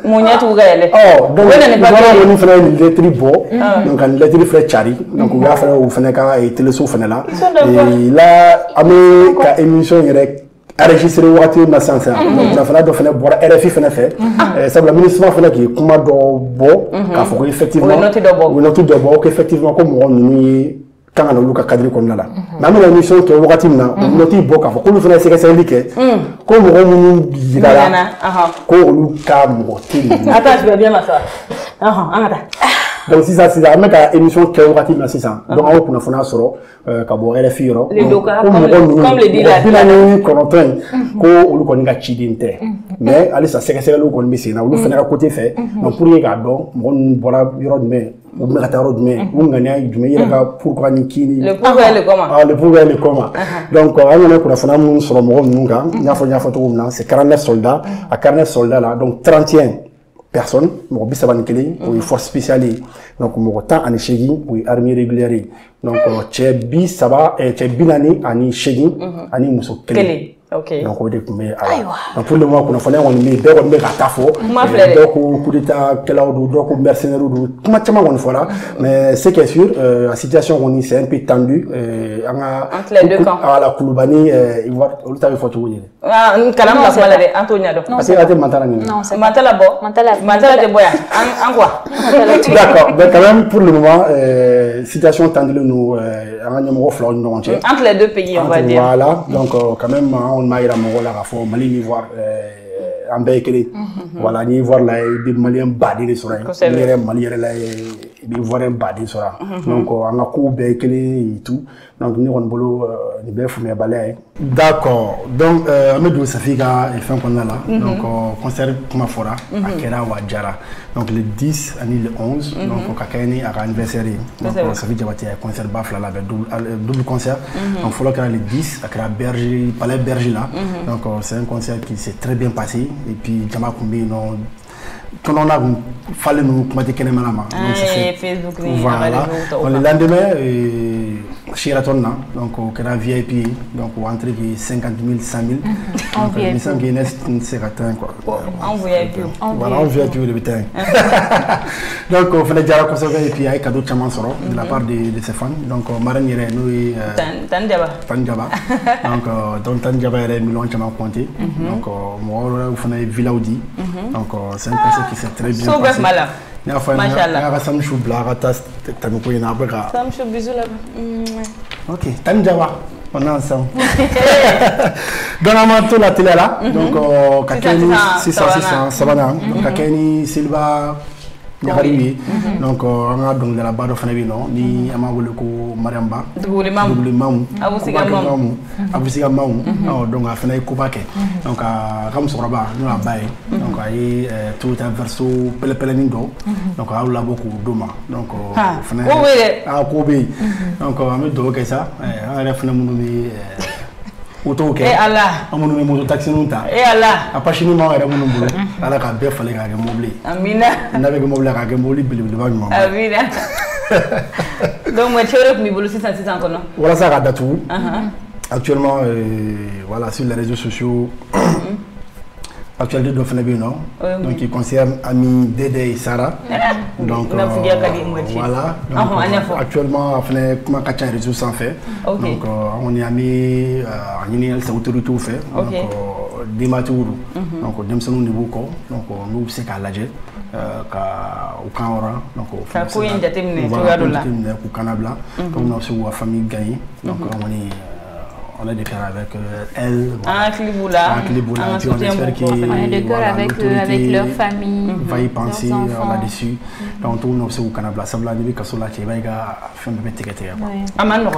Mounia tout gagné. Oh, donc on fait une lettre beau, donc une lettre frais chari, donc on va faire au Feneka et téléso Fenela. Et là, ami ka émission direct enregistré voiture na sansa. Donc la Fenela doit faire boire RFI fait. Ça le ministre fait qui comment do bo, car faut effectivement. Oui, note de bo, effectivement comme on nous quand on a lu cadre comme là. Même la mission que wakati na noti boka faut que nous faisons c'est que comme on nous dit là ko lu ka mo attends je vais bien m'asseoir attends Donc si ça c'est la même émission qui est relative à ça. Donc on peut faire soro kabo RFI ro. Les doka comme les dit là. Binani kononton ko olu ko nga chidinte. Mais ali ça c'est que lu ko mi c'est na olu fena côté fait. Donc pour y ga don mon bora yoro mais ou me kataro mais ou ngania jume yera pourquoi ni kini. Le pourquoi et le comment. Ah le pourquoi et le comment. Donc on a ko fana mun soro mo nunga nya fo to na c'est 49 soldats à 49 soldats là donc 31 personnes, mon bisaban kele, ou une force spéciale, donc mon temps en échegi, ou une armée régulière, donc tché bisaba, tché binani ani shegi, ani muso kele. Ok. Donc on dit que mais alors pour le moment qu'on a fait on met des on met ratafo, donc coup d'état quel ordre donc mercenaires ou comment on fait là, mais c'est que sûr la situation on est c'est un peu tendue entre les deux camps. À la Kouloubani il va on t'a fait tout hier. Ah kalam la malade Antonio. Parce que la mentale non c'est mentale bo mentale de boya en quoi. D'accord donc quand même pour le moment situation tendue nous on a numéro fleur nous entre les deux pays on va dire. Voilà donc quand même on m'a la Mongola à fond Mali Ivoire en Békélé voilà ni voir là des Maliens badis sur les Maliens là des Ivoiriens badis sur donc on a coup Békélé et tout donc nous on bolo ni bien fumé balai d'accord donc Amadou Safika et fin qu'on a là donc concert Kuma Fora à Kera Wajara donc le 10 et le 11 donc Kakani à anniversaire donc ça fait déjà concert bafla là avec double concert donc faut le 10 à Kera Berger Palais Berger là donc c'est un concert qui s'est très bien passé et puis Jama Koumbi non quand on a fallu nous commenter qu'elle est malade donc ça fait Facebook voilà le lendemain Sheraton donc au Kera VIP donc on entre 50 000 100 000 donc il me semble qu'il y a c'est certain quoi en VIP voilà en VIP le matin donc on fait déjà conserver et puis il y a cadeau chaman soro de la part de ses fans donc Marine Yere nous Tanjaba donc Tanjaba est million chaman compté donc moi on fait Villa Audi donc c'est un concert qui s'est très bien passé Machallah. Sam chou blagata tamu ko ina baka. Sam chou bisous là. OK, Tanjawa. On est ensemble. Dans la manteau la télé là. Donc Kakeni 600 Savana. Donc Kakeni Silva Nyarimi. Donc on a donc de la barre fana bi non ni ama wole ko Mariamba. Double mam. Abusiga mam. Donc a fana ko baké. Donc comme sur ba nous la baye. Donc ay tout un verso pele nindo. Donc a la beaucoup doma. Donc fana ko be. Donc am do ke ça a fana mu ni auto ke Allah amunu me moto taxi nunta Allah apashini ma era munu mbulu ala ka be fale ka mobile amina na be mobile ka mobile bilbil ba nyuma amina donc moi chérie mi bulu 600 kono voilà ça ka datu actuellement voilà sur les réseaux sociaux actualité de Fanabi non donc qui concerne Ami Dede et Sarah donc voilà donc, actuellement on fait comment catch un réseau sans fait donc on est ami en c'est autorité fait donc Dimatouru donc dem sunu niveau ko donc nous c'est qu'à l'âge ka au Kanora donc ka ko yin jatemne to yadola ko Kanabla comme nous c'est wa famille gagné donc on a des cœurs avec elle. Ah, Kliboula. On espère qu'ils des cœurs avec leur famille. Va y penser là-dessus. Donc, on a au Canada. Ça va aller parce que là, tu vas faire un petit peu. Amano,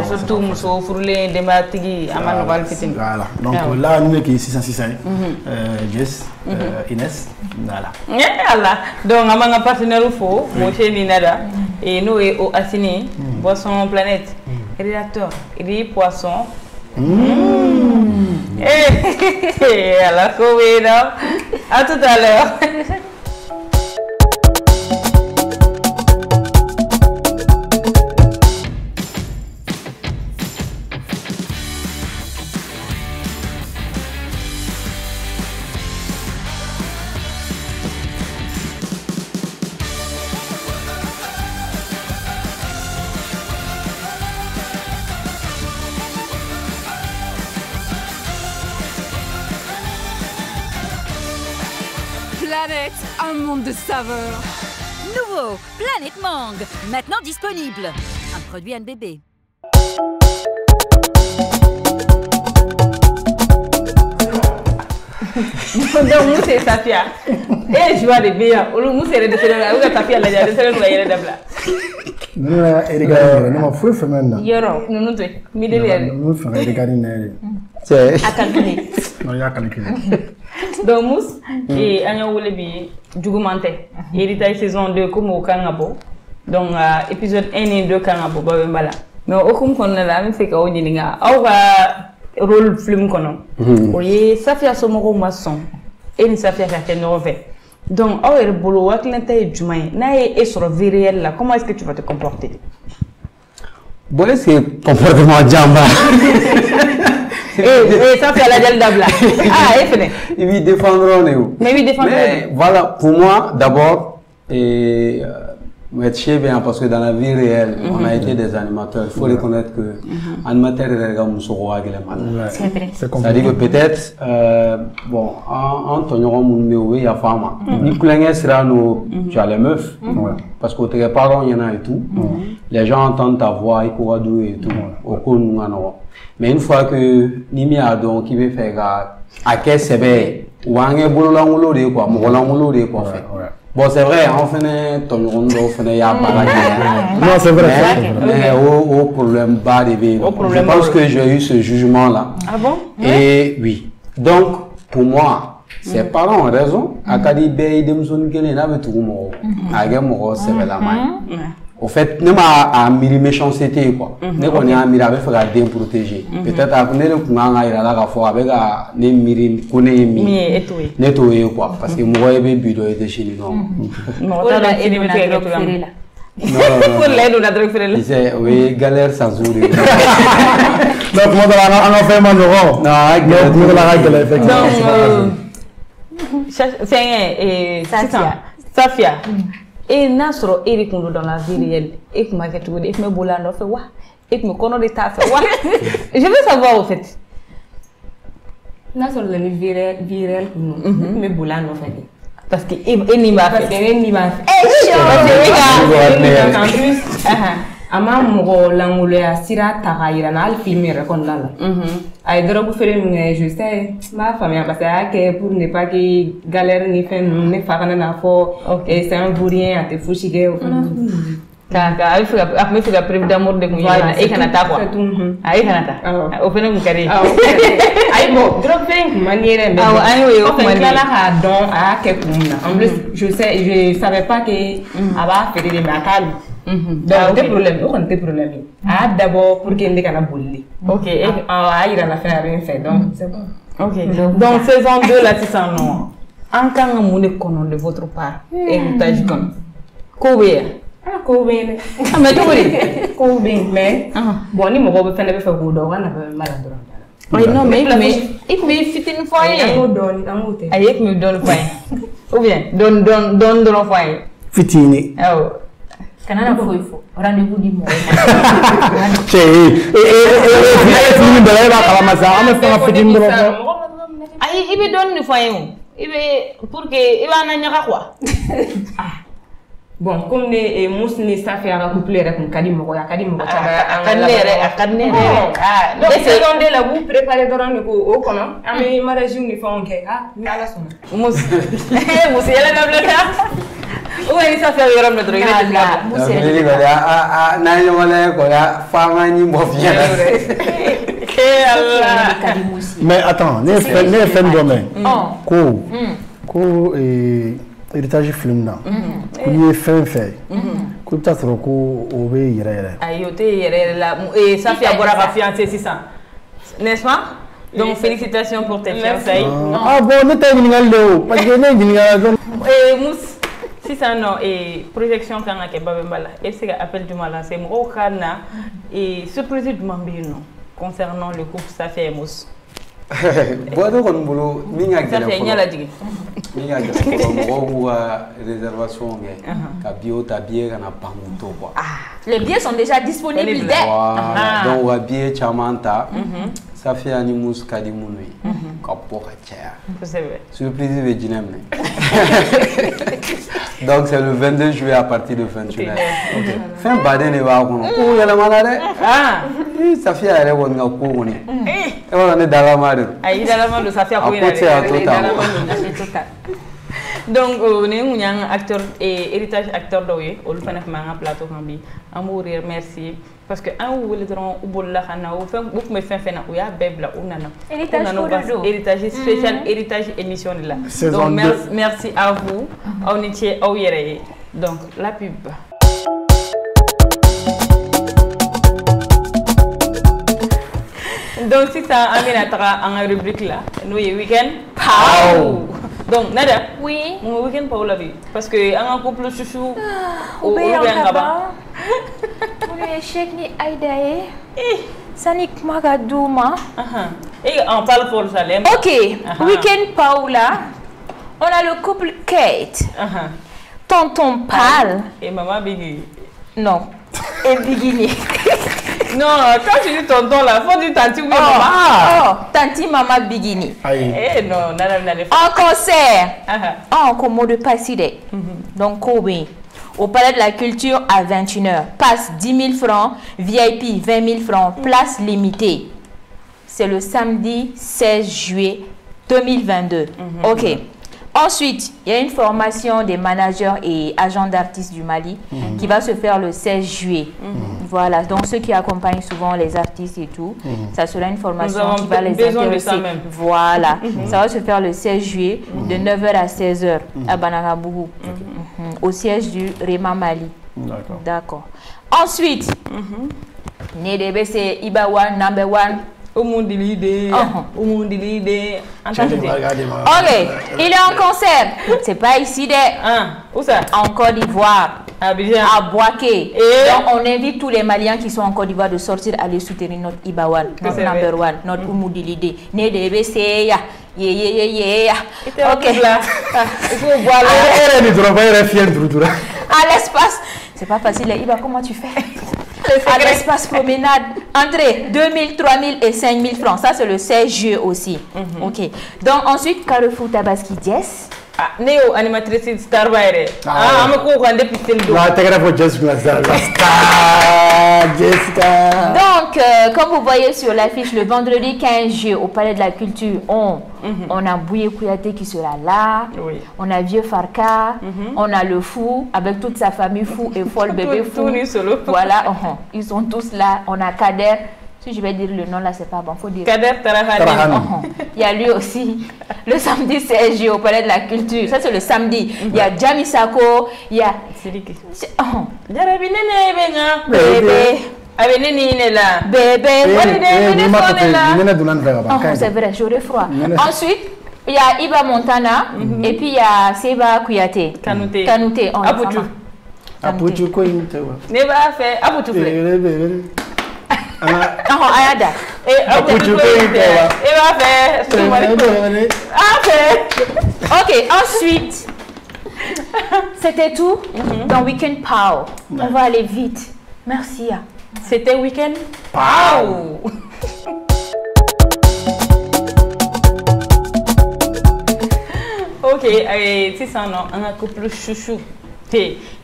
surtout, Mousso, Fourlé, Dematigi, Amano, Valfitin. Voilà. Donc là, nous sommes 606. Jess, Inès. Voilà. Voilà. Donc, Amanga partenaire au faux, Moche Ninada. Et nous, au Assini, Boisson Planète, rédacteur, et poisson. À la Covid, à tout à l'heure. Planète, un monde de saveurs. Nouveau, Planète Mangue, maintenant disponible. Un produit NBB. Donc Mousse et Safia. Et je vois des biens. Mousse est de cela. Où est Safia là? De cela où est d'abla. Non, regarde, non, faut faire maintenant. Yoro, nous nous tuer. Midelier. Nous faire regarder. C'est. À calculer. Non, il y a calculer. Donc Mousse et Agnon Wolebi, Djougoumanté. Héritage saison 2 comme au Kangabo. Donc épisode 1 et 2 Kangabo, Babembala. Mais au coup qu'on a la même fait qu'au Nininga. Au rôle film qu'on a. Oui, Safia Somoro Masson. Et ni Safia Kakenove. Donc, au est boulot, à Clinton et Jumain. Naïe est sur vie réelle là. Comment est-ce que tu vas te comporter? Bon, est-ce que comportement Djamba? Et Safia la gel d'abla. Ah, et fini. Ils lui défendront. Mais oui, défendront. Voilà, pour moi, d'abord, et. C'est bien parce que dans la vie réelle, on a été des animateurs. Il faut reconnaître que animateur est un mal. C'est-à-dire que peut-être, bon, en tenant mon numéro, il y a femme. Ni que sera nos, tu as les meufs. Parce qu'au tes parents, il y en a et tout. Les gens entendent ta voix, ils courent d'où et tout. Au coup, nous en avons. Mais une fois que Nimi a donc qui veut faire à quel c'est ou un boulot là, on quoi, mon rôle là, quoi fait. Bon, c'est vrai, on fait ton rondo, on fait ya non, c'est vrai. Mais au problème bas de vie. Je pense que j'ai eu ce jugement-là. Ah bon? Et oui. Donc, pour moi, ses parents ont raison. Akadi Bey de Mzongene n'a pas tout le monde. Agamoro, c'est la main. Au fait, ne m'a mis méchanceté quoi. Ne connaît un miracle pour garder protéger. Peut-être après le coup on a eu la fois avec un miri connaît mi nettoyer quoi. Parce que moi j'ai bu de chez nous. Non, t'as la éliminer là. Pour l'aide ou la drogue frère. C'est oui galère sans jour. Donc moi on a fait mal non. Non, la règle effectivement. C'est Safia. Et Nasro Eric dans la vie réelle, et que ma question est me boulano fait wa, et que me connaît des tas fait wa. Je veux savoir au fait. Nasro la vie réelle, me boulano fait. Parce que il m'a fait. En plus, ama mogo langule asira tagaira na al filmer rekondala. Ay drogu fere mais je sais ma famille parce que pour ne pas que galère ni fait ne fakana na fo et c'est un bourrien à te fouchige au kaka ay fuga après fuga prévu d'amour de moi et kanata quoi ay kanata au fait nous carré ay bon drogue fere manière mais ay oui au fait là la don à que en plus je savais pas que aba faire des macabres. Donc des problèmes, on a des problèmes. Ah d'abord pour qu'il n'y ait pas de bully. Ok. Ah il a la fin à rien faire donc c'est bon. Ok. Donc saison 2 là c'est ça non. En quand on est connu de votre part, héritage comme. Combien? Ah combien? Ah mais tu vois? Combien mais bon ni mon beau fait ne fait goût donc on a pas mal à oui non mais il me fit une fois. Aïe me donne fois. Ou bien donne fois. Fitini. Oh. Canada faut il faut rendez-vous du mois. C'est il me donne une fois il veut pour que il va n'en quoi. Bon comme les mousse ni ça fait un couple avec kadi mo ya kadi mo kadnere ah donc c'est donné la vous préparer dans le au kono ami mariage ni font que ah ngala sona mousse mousse yela na blaka oui ça fait yaram na drogue là mousse ah na yo wala ko ya fama ni mo bien mais attends ne fait domaine ko héritage film là il est fin fait ko ta soro ko o be yere ayote yere la et ça fait avoir la fiancée 600 n'est-ce pas donc félicitations pour tes fiançailles ah bon ne t'es ningal do parce que ne ningal et mousse 600 non et projection quand a ke babembala et c'est appel du mal c'est mo kana et surprise du mambino concernant le couple Safia et Mousse. Bon donc on boulot minga gele minga réservation ka bio ta billet kana pamuto quoi. Les billets sont déjà disponibles dès. Donc on va billet chamanta Safia ni Mousse kadi munui ka poka tia. C'est vrai. Surprise de dinem. Donc c'est le 22 juillet à partir de 21h. Fin baden ne va ko yala malade. Safia yɛrɛ kɔni ka ko kɔni e b'a dɔn ne dalama de don ayi dalama don Safia ko in yɛrɛ donc ni mun y'an acteur héritage acteur dɔw ye olu fana tun b'an ka plateau kan bi an b'u remercier parce que an y'u wele dɔrɔn u bolila ka na u tun bɛ fɛn fɛn na u y'a bɛɛ bila u nana héritage spécial héritage émission de la donc merci à vous aw ni ce aw yɛrɛ ye donc la pub. Donc si ça amène à un rubrique là, nous y week-end Pow. Donc Nada, oui, mon week-end Pow la vie parce que un couple chouchou au bien là-bas. Pour l'échec ni Aïdae. Ça n'est que Magadouma. Et on parle pour ça. OK, week-end Pow là. On a le couple Kate. Tonton Pal et maman Biggie. Non. Et Bigini. Non, quand tu dis tonton là, faut dire tanti ou maman. Oh, tanti maman Bigini. Eh non, en concert. En commo de Passide. Donc Kobe. Au Palais de la Culture à 21h. Passe 10 000 francs, VIP 20 000 francs, place limitée. C'est le samedi 16 juillet 2022. OK. Ensuite, il y a une formation des managers et agents d'artistes du Mali qui va se faire le 16 juillet. Voilà, donc ceux qui accompagnent souvent les artistes et tout, ça sera une formation qui va les intéresser. Voilà, ça va se faire le 16 juillet de 9h à 16h à Banagabougou, au siège du Réma Mali. D'accord. Ensuite, Nédébé, c'est Ibawan, number one. Au monde de l'idée, au monde de l'idée. Ok, il est en concert. C'est pas ici, où ça? En Côte d'Ivoire, à Boaké. Donc on invite tous les Maliens qui sont en Côte d'Ivoire de sortir aller soutenir notre Ibawan, notre number one, notre Oumoudi l'idée. Nédébé, c'est ya. Ok. À l'espace. C'est pas facile, Iba, comment tu fais? À l'espace promenade, entrée 2 000, 3 000 et 5 000 francs. Ça, c'est le 16 juillet aussi. OK. Donc, ensuite, Carrefour Tabaski Jess. Néo animatrice Star Baire. Donc, comme vous voyez sur l'affiche, le vendredi 15 juillet au Palais de la Culture, on a Bouye Kouyaté qui sera là, on a Vieux Farka, on a le Fou avec toute sa famille Fou et Folle Bébé Fou. Voilà, ils sont tous là. On a Kader. Si je vais dire le nom là, c'est pas bon, faut dire. Kader Tarahani. Il y a lui aussi, le samedi 16 juillet au Palais de la Culture. Ça, c'est le samedi. Il y a Jami Sako, il y a. Bébé. C'est vrai, j'aurais froid. Ensuite, il y a Iba Montana et puis il y a Seba Kouyaté. Kanouté. Apuchu Kointe. Ne va faire Apuchu. Ayada. Ok, ensuite, c'était tout dans Weekend Pow. On va aller vite. Merci. C'était Weekend Pow. Ok, c'est ça, non? On a couple chouchou.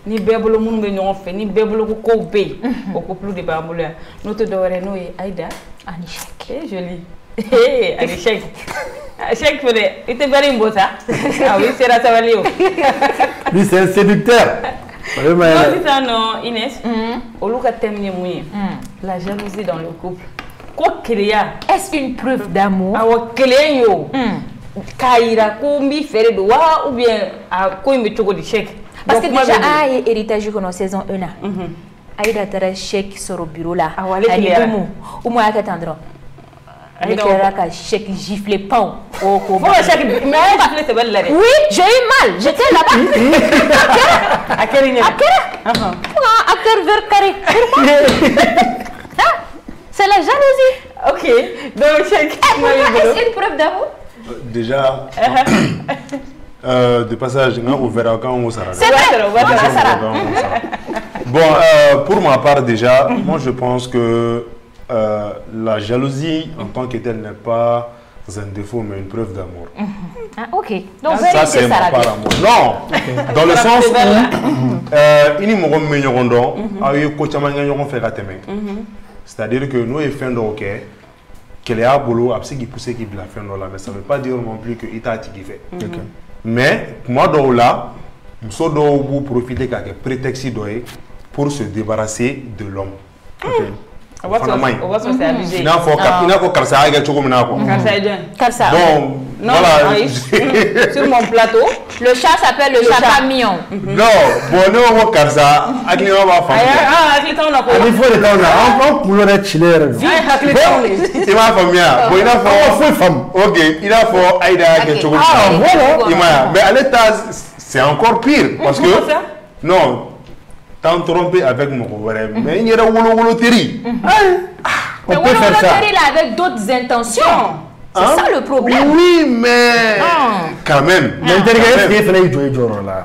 Ni bébolo mun be ñoo fe ni bébolo ko be au couple de babula notre doré no Aïda Anishek joli Anishek Anishek fait il était very beau ça ah oui c'est Rasavalio lui c'est un séducteur non c'est ça non Inès au luka temni mouye la jalousie dans le couple quoi créa est-ce une preuve d'amour awa créa yo kaira ko mbi fere do wa ou bien a ko mbi togo di chèque. Parce que déjà, il y a héritage qu'on a saison 1. Il y a un chèque sur le bureau là. Il y a un chèque tendre. Il y a un chèque giflé pain. Oui, j'ai eu mal. J'étais là-bas. À quel niveau? Acteur vert carré. C'est la jalousie. Ok. Donc, chèque. Est-ce une preuve d'amour? Déjà. De passage, on verra quand on s'arrête. C'est vrai. Bon, pour ma part déjà, moi je pense que la jalousie en tant que telle n'est pas un défaut mais une preuve d'amour. Ok. Donc ça c'est pas l'amour. Non, dans le sens où il me remet C'est-à-dire que nous, faisons des ok, qu'elle est à boulot, après qui pousse qui la fait là, mais ça ne veut pas dire non plus que Ita qui fait. Mais moi, dans là, nous sommes profiter de prétexte pour se débarrasser de l'homme. On va se faire abuser. Il faut Karsa avec Karsa. Donc, voilà. Sur mon plateau, le chat s'appelle le chat mignon. Non, bon, nous, on Karsa, avec les hommes à faire. Ah, avec les temps, on a quoi? Il faut les temps, on prend pour le chiller. C'est ma famille. Bon, il a fait femme. Ok, il a fait Aïda avec Choco. Ah, voilà. Mais à l'état, c'est encore pire. Parce que. Non. T'as trompé avec mon frère, mais il y a un teri. On peut faire ça. Là avec d'autres intentions. C'est ça le problème. Oui, mais quand même.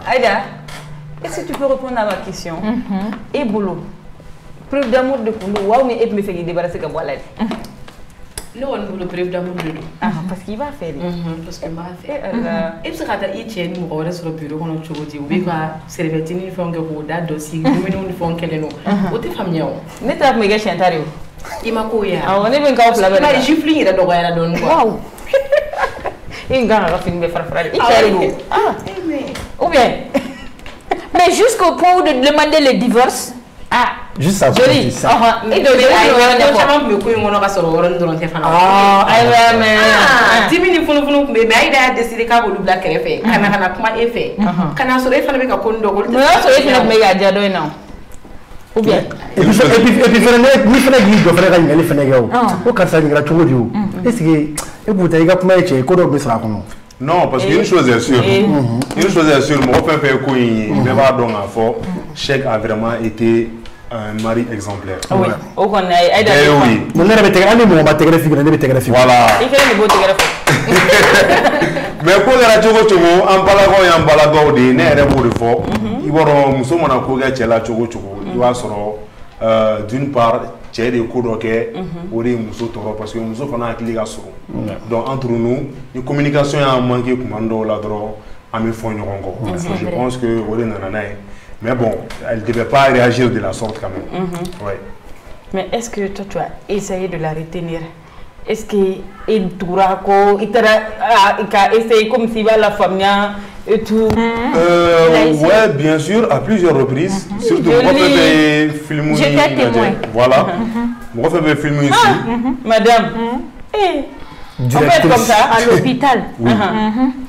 Aïda, est-ce que tu peux répondre à ma question? Et boulot. Preuve d'amour de Koulou, waouh, mais il me fait débarrasser de moi là. Non, on ne preuve d'amour de nous. Parce qu'il va faire. Parce qu'il va faire. Et puis, quand il y a une mauvaise sur le bureau, on a toujours dit, oui, c'est le vétérinaire qui fait un gros date dossier, nous nous qu'elle est nous. Où t'es famille? Mais tu as mis un tario. Il m'a couillé. On est bien quand on l'a vu. Je suis là, donc elle a donné. Waouh! Il gagne la fin de faire frère. Il fait ou bien. Mais jusqu'au point de demander le divorce. Juste ça. Joli. Et de non, parce qu'une chose est sûre, mon père fait quoi, mais va donc à fort, Cheikh a vraiment été un mari exemplaire. Oui. Au qu'on a aidé. Oui. Mon père était grand, mais on va te greffer, voilà. Il fait le beau greffer. Mais pour la Chogo, en balago et en balago, des nerfs de fort, il va nous sommes en accord la Chogo, il va se d'une part, cɛ de ko dɔ kɛ o de ye muso tɔɔrɔ parce que muso fana hakili ka surun donc entre nous ni communication y'a manqué tuma dɔw la dɔrɔn an bɛ fɔ ɲɔgɔn kɔ je pense que o de nana n'a ye mais bon elle devait pas réagir de la sorte quand même ouais. Mais est-ce que toi tu as essayé de la retenir? Est-ce que il toura ko il a essayé comme s'il va la famille et tout? Ouais, bien sûr, à plusieurs reprises. Surtout, moi, je fais des films. J'étais témoin. Voilà. Moi, je fais des films ici. Madame. On peut être comme ça à l'hôpital. Oui.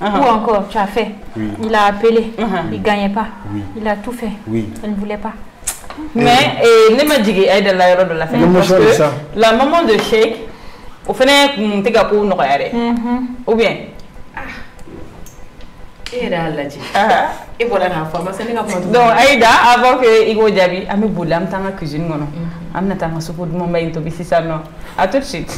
Ou encore, tu as fait. Oui. Il a appelé. Il ne gagnait pas. Oui. Il a tout fait. Oui. Elle ne voulait pas. Mais, ne m'a dit qu'elle est dans l'aéroport de la famille. Parce que la maman de Cheikh, au final, tu as pour nous ou bien. Et voilà la formation. Donc, Aïda, avant que Igo Diaby, je vais dans la cuisine. Je vais dans la soupe de mon bain. À tout de suite.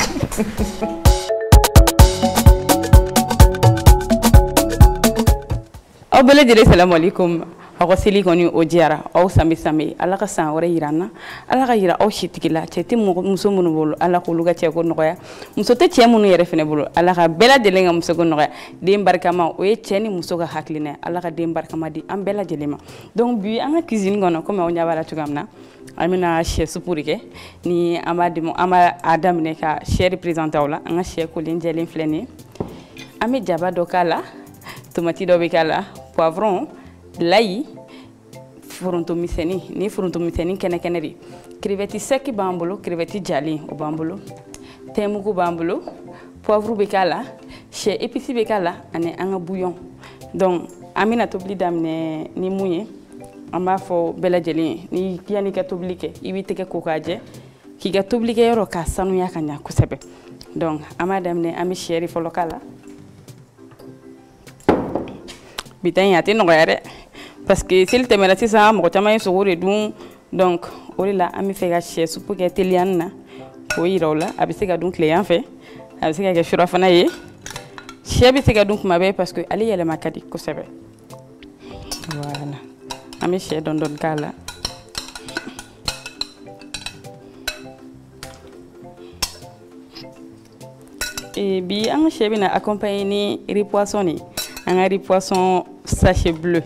Salam alaikum. Aw seli kɔni o diyara aw sambe ala ka san wɛrɛ yira na ala ka yira aw sitigi la cɛ tɛ muso minnu bolo ala k'olu ka cɛko nɔgɔya muso tɛ cɛ minnu yɛrɛ fɛnɛ bolo ala ka bɛɛ lajɛlen ka musoko nɔgɔya den barikama o ye cɛ ni muso ka hakilina ala ka den barikama di an bɛɛ lajɛlen ma donc bi an ka cuisine kɔnɔ comme aw ɲɛ b'a la cogoya min na an bɛna sɛ supu de kɛ ni an b'a daminɛ ka sɛ représenter aw la an ka sɛ kolen jɛlen filɛ nin ye an bɛ jaba dɔ k'a la tomati dɔ bɛ k'a la poivron layi foronto misɛni ni foronto misɛni kɛnɛ de crevette sec b'an bolo crevette jalen o b'an bolo thym mugu b'an bolo poivre bɛ k'a la sɛ épice bɛ k'a la ani an ka bouillon donc an bɛna tobili daminɛ ni mun ye an b'a fɔ bɛɛ lajɛlen ni yanni ka tobili kɛ i b'i tɛgɛ ko k'a jɛ k'i ka tobilikɛyɔrɔ k'a sanuya ka ɲɛ kosɛbɛ donc an b'a daminɛ an bɛ sɛ de fɔlɔ k'a la bitɔn in a tɛ nɔgɔya dɛ parce que s'il tɛmɛna sisan mɔgɔ caman ye sogo de dun donc o de la an bɛ fɛ ka sɛ supu kɛ teliyani na k'o yira o la a bɛ se ka dun tilegan fɛ a bɛ se ka kɛ surafana ye sɛ bɛ se ka dun kuma bɛɛ parce que ale yɛlɛma ka di kosɛbɛ voilà an bɛ sɛ dɔɔni dɔɔni k'a la bi an ka sɛ bɛna accompagner ni riz poisson de an ka riz poisson sachet bleu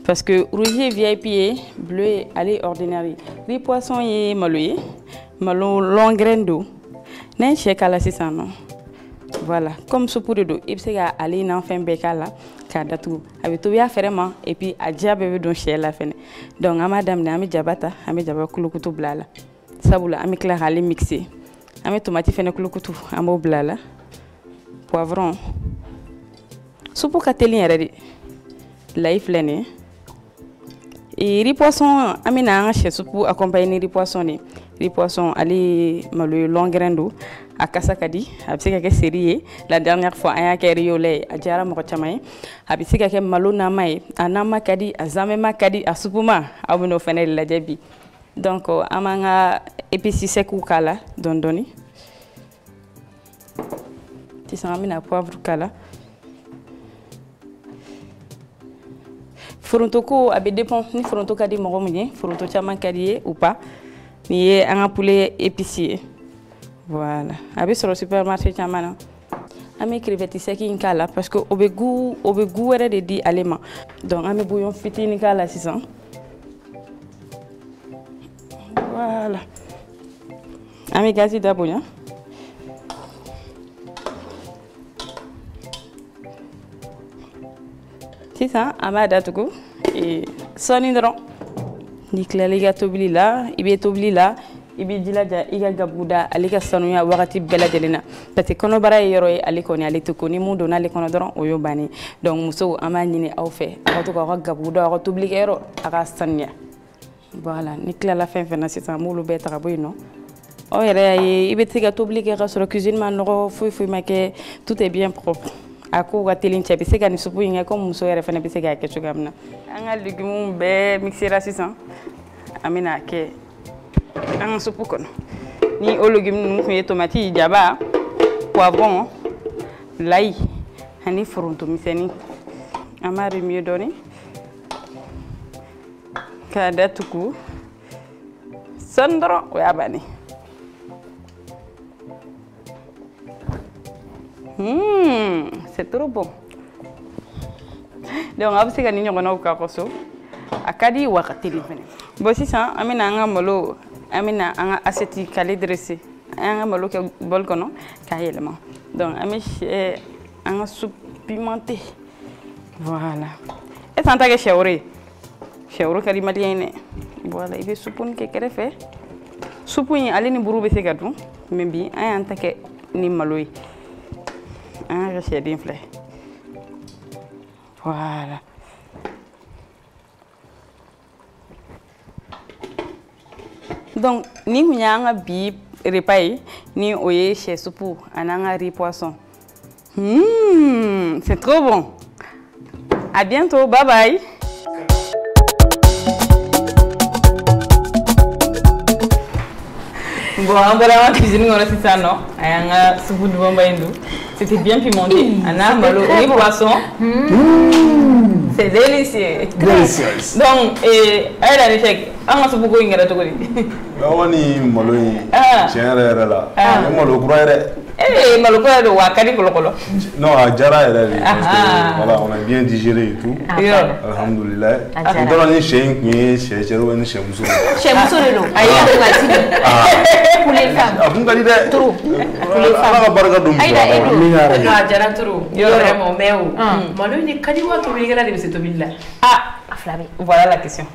parce que rouge VIP est bleu et allez ordinaire riz poisson est malo ye malo long grain do nen chèque à la 600 non voilà comme soupe de do il se ga aller nan fin bekala ka datu avec tout ya vraiment et puis a diabe be don chez la fin donc madame na ami jabata ami jaba kulukutu blala sabula ami clara ali mixer ami tomate fene kulukutu amo blala poivron soupe katelin yare life lene et riz poisson ami na chez soupe accompagner riz poisson ni riz poisson ali malo long grain do akasa kadi abisika ke série la dernière fois aya ke riolé ajara mo chamay abisika ke malo na mai anama kadi azamema kadi asupuma abuno fene la jabi donc amanga épices seku kala dondoni ti samina poivre kala foronto ko abe dépend ni foronto kadi mo gomni foronto chama kadi ou pas ni un poulet épicier. Voilà. Avec sur le supermarché chamana. Ami crevettes seki inkala parce que obegu era de di aliments. Donc ami bouillon fiti inkala 600. Voilà. Ami gazi dabounya. C'est ça, amada tuku et sonindron. Ni klaliga tobli la, ibe tobli la, ibe dilaja iga gabuda alika sanuya wakati bela jelena. Parce que kono bara yoro alikoni alituko ni mundo na lekono doron oyobani. Donc muso amanyine au fait, akato ka gabuda akato tobli yoro aka sanya. Voilà, ni klala fin fin na sita mulu beta kaboino. Oh yere ibe tiga tobli ka sur la cuisine man no fui make tout est bien propre. Ako wa telin chebi se gani supu inga comme muso yere fene bi se ga kechu gamna anga légumes be mixer à 600 amina ke anga supu kono ni o légumes nu tomate jaba poivron l'ail hani foronto miseni amari mieux donné kada tuku sandro wa bani c'est trop bon. Donc on va se gagner on a au kakoso. Akadi wakati livene. Bon si ça amina anga malo amina anga aseti kale dressé. Anga malo ke bol kono kayelema. Donc ami anga soupe pimentée. Voilà. Et ça que chaouré. Chaouré kali malienne. Voilà, il veut soupe ke kere fait. Soupe ni ali ni buru be se gadu. Membi anta ke ni maloi. Un rejet d'inflé. Voilà. Donc, ni a bi repas ni oye chez soupe, ananga riz poisson. C'est trop bon. À bientôt, bye bye. Bon, on va la cuisine, on a fait ça, non? Ayanga soupe de bombaïndou. C'était bien pimenté. Anna, malo, et poisson. C'est délicieux. Délicieux. Donc, elle a l'échec. On a soupe de ingara tokoli. On est malo. Tiens, là. Malo, malo de wakari kolokolo. Non, à Jara, voilà, on a bien digéré et tout. Alhamdulillah. On a chez Moussou. Chez Moussou, pour les femmes. Pour les femmes. Jara Tourou. Vraiment, mais où? Malo, il est kadiwa to rigala de cette ville là. Ah, Flavie. Voilà la question.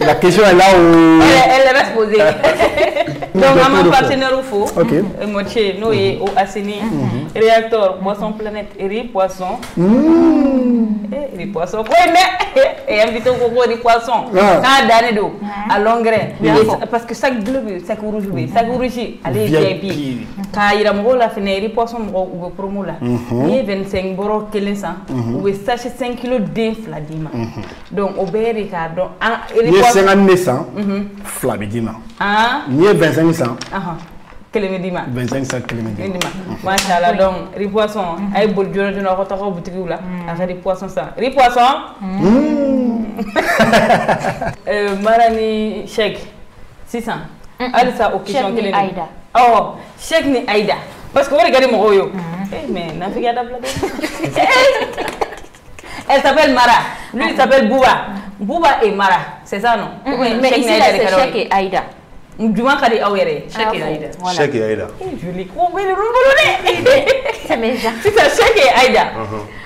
La question est là où elle reste posée. Donc, on a un partenaire au faux. OK. Moitié, nous et au Assini. Réacteur, poisson planète, riz poisson. Riz poisson. Oui, mais et invité au coco riz poisson. Quand d'année d'eau, à long grain. Parce que chaque bleu, chaque rouge, allez, VIP. Quand il y a un la fenêtre, riz poisson, ou promo là. Il y a 25 boro kelensa, ou sachet 5 kg d'infladima. Donc, au Bérica, donc, il y a 50 naissants, flabidima. Il y a 25 cents. Kelemedima. 25 cents kelemedima. Machallah, donc, riz poisson, aïe, bol de la rota au boutique là, avec des poissons ça. Riz poisson. Marani chèque 600. Allez, ça, aux questions Chèque ni Aïda. Oh, chèque ni Aïda. Parce que vous regardez mon royo. Mais, n'a fait gaffe elle s'appelle Mara. Lui, il s'appelle Bouba. Bouba et Mara. C'est ça, non? Mais ici, là, c'est chèque et Aïda. Duma kadi awere. Chèque et Aïda. Joli. Oh, mais le C'est méchant. C'est ça, Chèque et Aïda.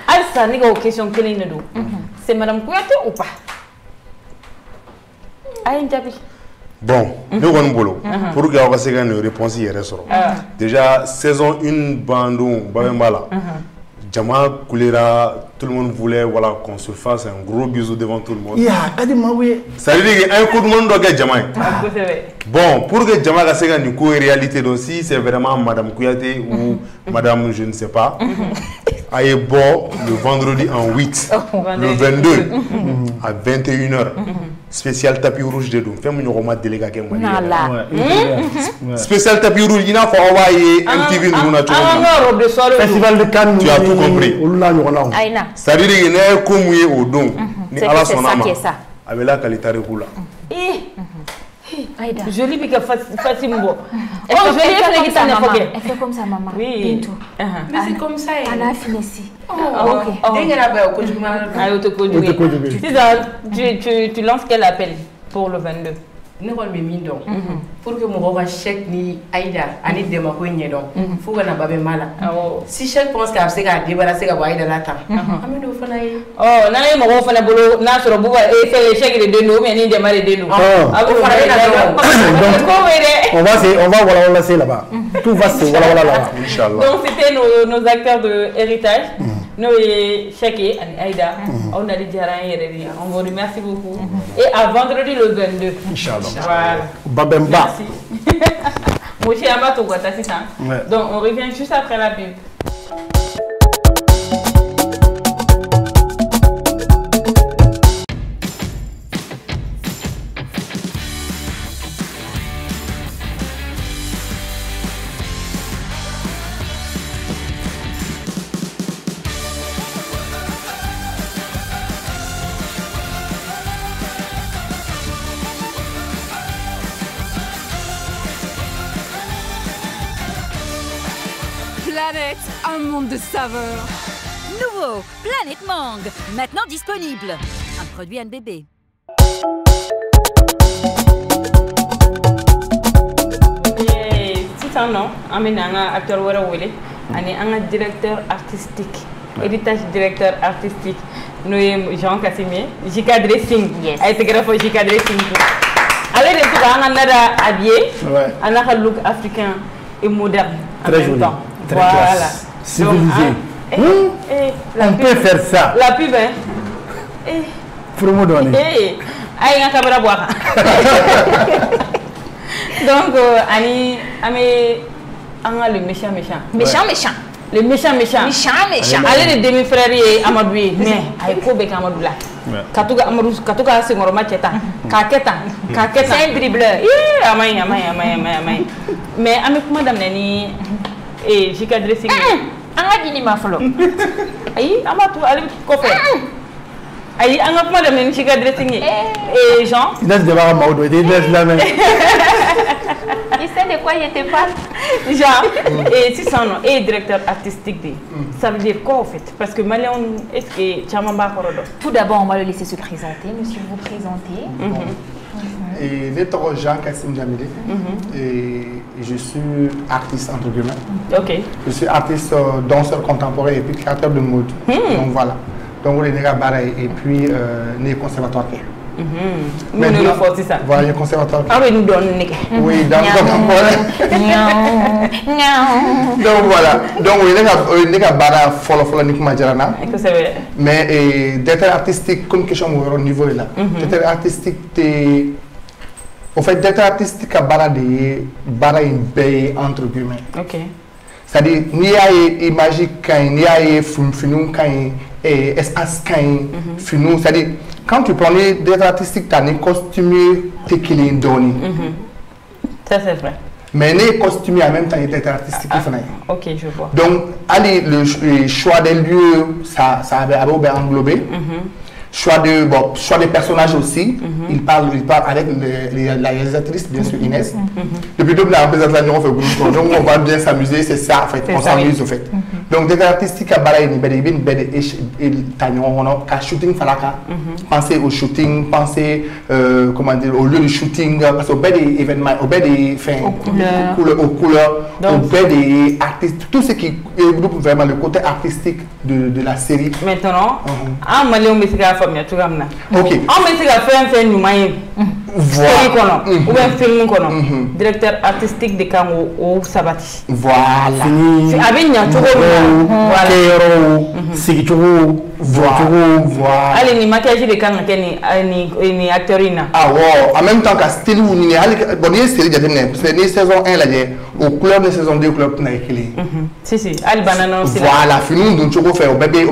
Alors ça, n'est pas question que les nous. C'est Madame Kouyaté ou pas? Aïda. Bon, nous avons boulot. Pour que vous ayez une réponse hier soir. Déjà, saison 1, Bandung, Babembala. Jama Koulera, tout le monde voulait voilà, qu'on se fasse un gros bisou devant tout le monde. Ça veut dire qu'un coup de monde doit gagner Jama. Bon, pour que Jama ait une réalité, donc si c'est vraiment Madame Kouyaté ou Madame je ne sais pas, aille bon le vendredi en 8, le 22 à 21h. Spécial tapis rouge de Doum. Fais-moi une romade déléguée. Spécial tapis rouge, il a fait envoyer MTV. Festival de Cannes. Tu as tout compris. Ça veut dire qu'il y a un comouillé au don. C'est ça. Avec la qualité de roula. Jolie, mais facilement. Elle fait comme ça, maman. Oui. Mais c'est comme ça. Elle a fini ici. Tu lances quel appel pour le 22? Nous avons mis pour que mon chèque ni Aïda, ani de ma coigne donc, faut qu'on a pas mal. Si chèque pense qu'à ce qu'à débarrasser à Aïda là temps. Oh, n'allez mon enfant à boulot, n'a sur le bout et fait les chèques de nous, mais ni de mal de nous. On va voilà laisser là-bas. Tout va se voilà là-bas. Donc c'était nos acteurs de héritage. Nous chèques et Aïda, on a dit on vous remercie beaucoup. Et à vendredi le 22. Inch'Allah. Voilà. Babemba. Merci. Moshi Amato Guatasi. Donc on revient juste après la pub. Planète, un monde de saveurs. Nouveau, Planète Mangue, maintenant disponible. Un produit NBB. C'est un nom, on a un acteur un directeur artistique, héritage directeur artistique. Nous sommes Jean Casimir, Jika Dressing. A été grave Jika Dressing. Allez, on a habillé, on a un look africain et moderne. Très joli. Très classe. Civilisé. On peut faire ça. La pub, hein? Promo donné. Aïe, un caméra boire. Donc, Annie, on a le méchant. Le méchant. Allez, les demi-frères et Amadou, mais aïe, Kobe Amadou là. Katuga, c'est mon macheta. Kaketa. C'est un dribbleur. Amay. Mais avec madame Nani. Et j'ai cadré ce que tu as folo. Aïe, Amatou, allez, coffre. Aïe, on a pas de même j'ai cadré ce et Jean. Il a dit d'avoir un mot, il laisse la main. Il sait de quoi il était pas. Jean, et si ça non, et directeur artistique, ça veut dire quoi en fait? Parce que Maléon, est-ce que Chamamba Korodo? Tout d'abord, on va le laisser se présenter. Monsieur, vous présentez. Et je suis Jean Kassim Jamilé et je suis artiste entre guillemets. Ok. Je suis artiste, danseur contemporain et puis créateur de mode. Donc voilà. Donc on est pareil et puis né conservatoire. Mais nous le faisons ça. Voilà le conservatoire. Ah oui, nous donnons. Oui, donc voilà. Donc on est bara follow ni kuma jarana. Mais d'être artistique comme question au niveau là. D'être artistique au fait, d'être artistique à Baradé, Baradé entre guillemets. Ok. C'est-à-dire, il y a une magie, il y a une finou, espace, finou. C'est-à-dire, quand tu prends d'être artistique, tu as un costume qui est donné. Ça, c'est vrai. Mais les costumes en même temps d'être artistique. Ok, je vois. Donc, allez, le choix des lieux, ça avait englobé. Choix des personnages aussi. Il parle avec la réalisatrice, bien sûr, Inès. Depuis que la réalisatrice, on fait donc on va bien s'amuser, c'est ça, en fait. On s'amuse, en fait. Donc des artistes à balayer ni belle et tagnon ka shooting falaka. Pensez au shooting, pensez comment dire au lieu de shooting parce au bel événement, au bel aux couleurs, au bel artistes, tout ce qui regroupe vraiment le côté artistique de la série. Maintenant, en malien mais c'est la famille tout comme ça. OK. On met ça faire nous maïs. Voilà. Ou un film kono. Directeur artistique de Kango au Sabati. Voilà. Avec voilà. Allez, ni maquillage de Kango ni actorina. Ah wow. En même temps qu'à style ou ni bon il série de c'est ni saison 1 là au couleur de saison 2 club na équilibre. Si si, al banana aussi. Voilà, fini donc tu peux faire au bébé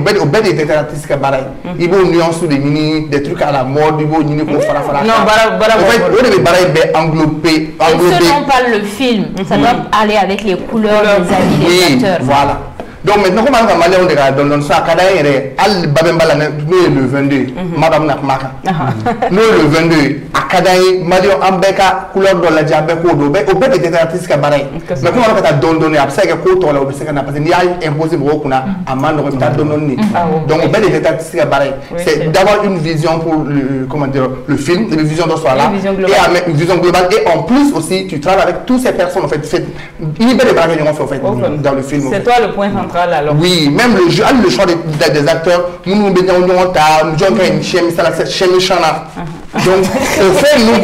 des artistes baraï. Il faut nuance des mini des trucs à la mode, il faut ni ko fara fara. Non, bara. En fait, on devait baraï englobé. Si on parle le film, ça doit aller avec les couleurs des habits des acteurs. Voilà. Donc maintenant, comment on va aller dans ça, quand il y a al babembala le 22, madame Nakmaka. Nous le 22, à Kadaï, Madio Ambeka, couleur de la Diabeko, au bébé des artistes cabaret. Mais comment on va donner après que Koto là, parce qu'il y a imposé beaucoup à Mando, donné. Donc au bébé des artistes cabaret, c'est d'avoir une vision pour le, comment dire, le film, une vision de soi là, et une vision globale. Et en plus aussi, tu travailles avec toutes ces personnes en fait, il y a des barrières en fait dans le film. C'est toi le point central. Alors. Oui, même le choix des acteurs, nous avons une chaîne, donc, au fait, nous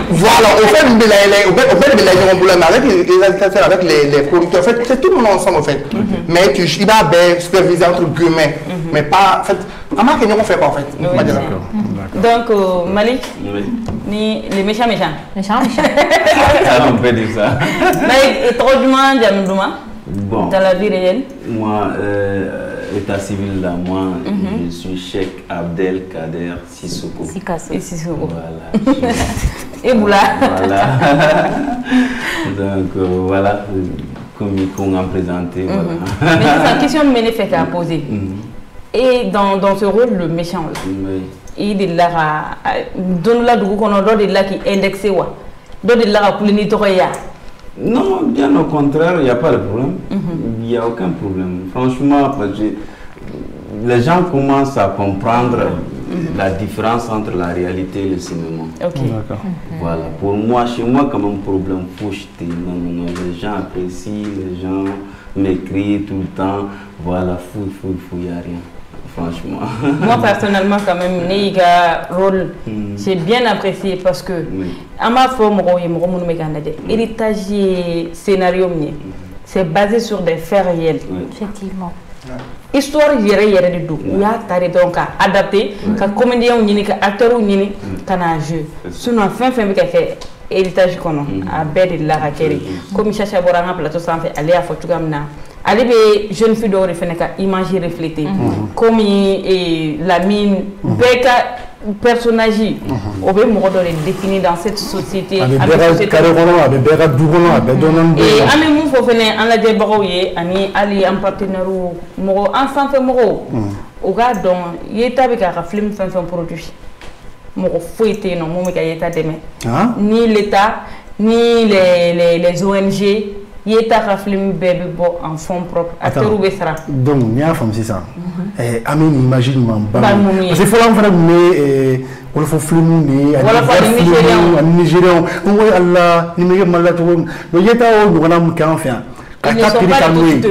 voilà, au fait, avec les producteurs, c'est tout le monde ensemble, en fait. Mais il va superviser entre guillemets, mais pas, en fait, à marque, on fait pas, en fait. Donc, Malik, ni les méchants. On peut dire ça. Malik, trop du monde, bon, dans la vie réelle? Moi, état civil là, moi, je suis Cheikh Abdelkader Sissoko. Sissoko. Voilà. Et vous là? Voilà. Donc, voilà, comme on a présenté. Voilà. Mais c'est une question que je fait à poser. Et dans ce rôle, le méchant, il est là, donne là, qui est indexé, donne là, pour les non, bien au contraire, il n'y a pas de problème. Il n'y a aucun problème. Franchement, parce que les gens commencent à comprendre la différence entre la réalité et le cinéma. Voilà. Pour moi, chez moi, comme un problème fouche, non, les gens apprécient, les gens m'écrivent tout le temps. Voilà, il n'y a rien. Franchement. Moi personnellement quand même, Neiga rôle, j'ai bien apprécié parce que à ma forme, héritage scénario, c'est basé sur des faits réels. Effectivement. Histoire yere de do ya tare donc adapté ka comédien ou ni ka acteur ou ni kana jeu sinon fin be ka fait héritage kono a bed la rakeri comme Chacha Boranga plateau sans fait aller à photogamna aller be jeune fille d'or fait ka image reflétée comme la mine beka personnage au be mo do défini dans cette société et ami mu fo fene an la de baroye ani ali en partenaire mo en santé mo o ga don yeta be ka film fan produit mo fouité non mo me ka yeta deme ni l'état ni les ONG yeta ka film bébé bo en fonds propres acteur ou besra donc ni a femme c'est ça ami imagine parce que faut l'enfant mais on faut film ni Nigérian on voit Allah ni me mal to le yeta o ngona mu kan fa ka tapiri kanwe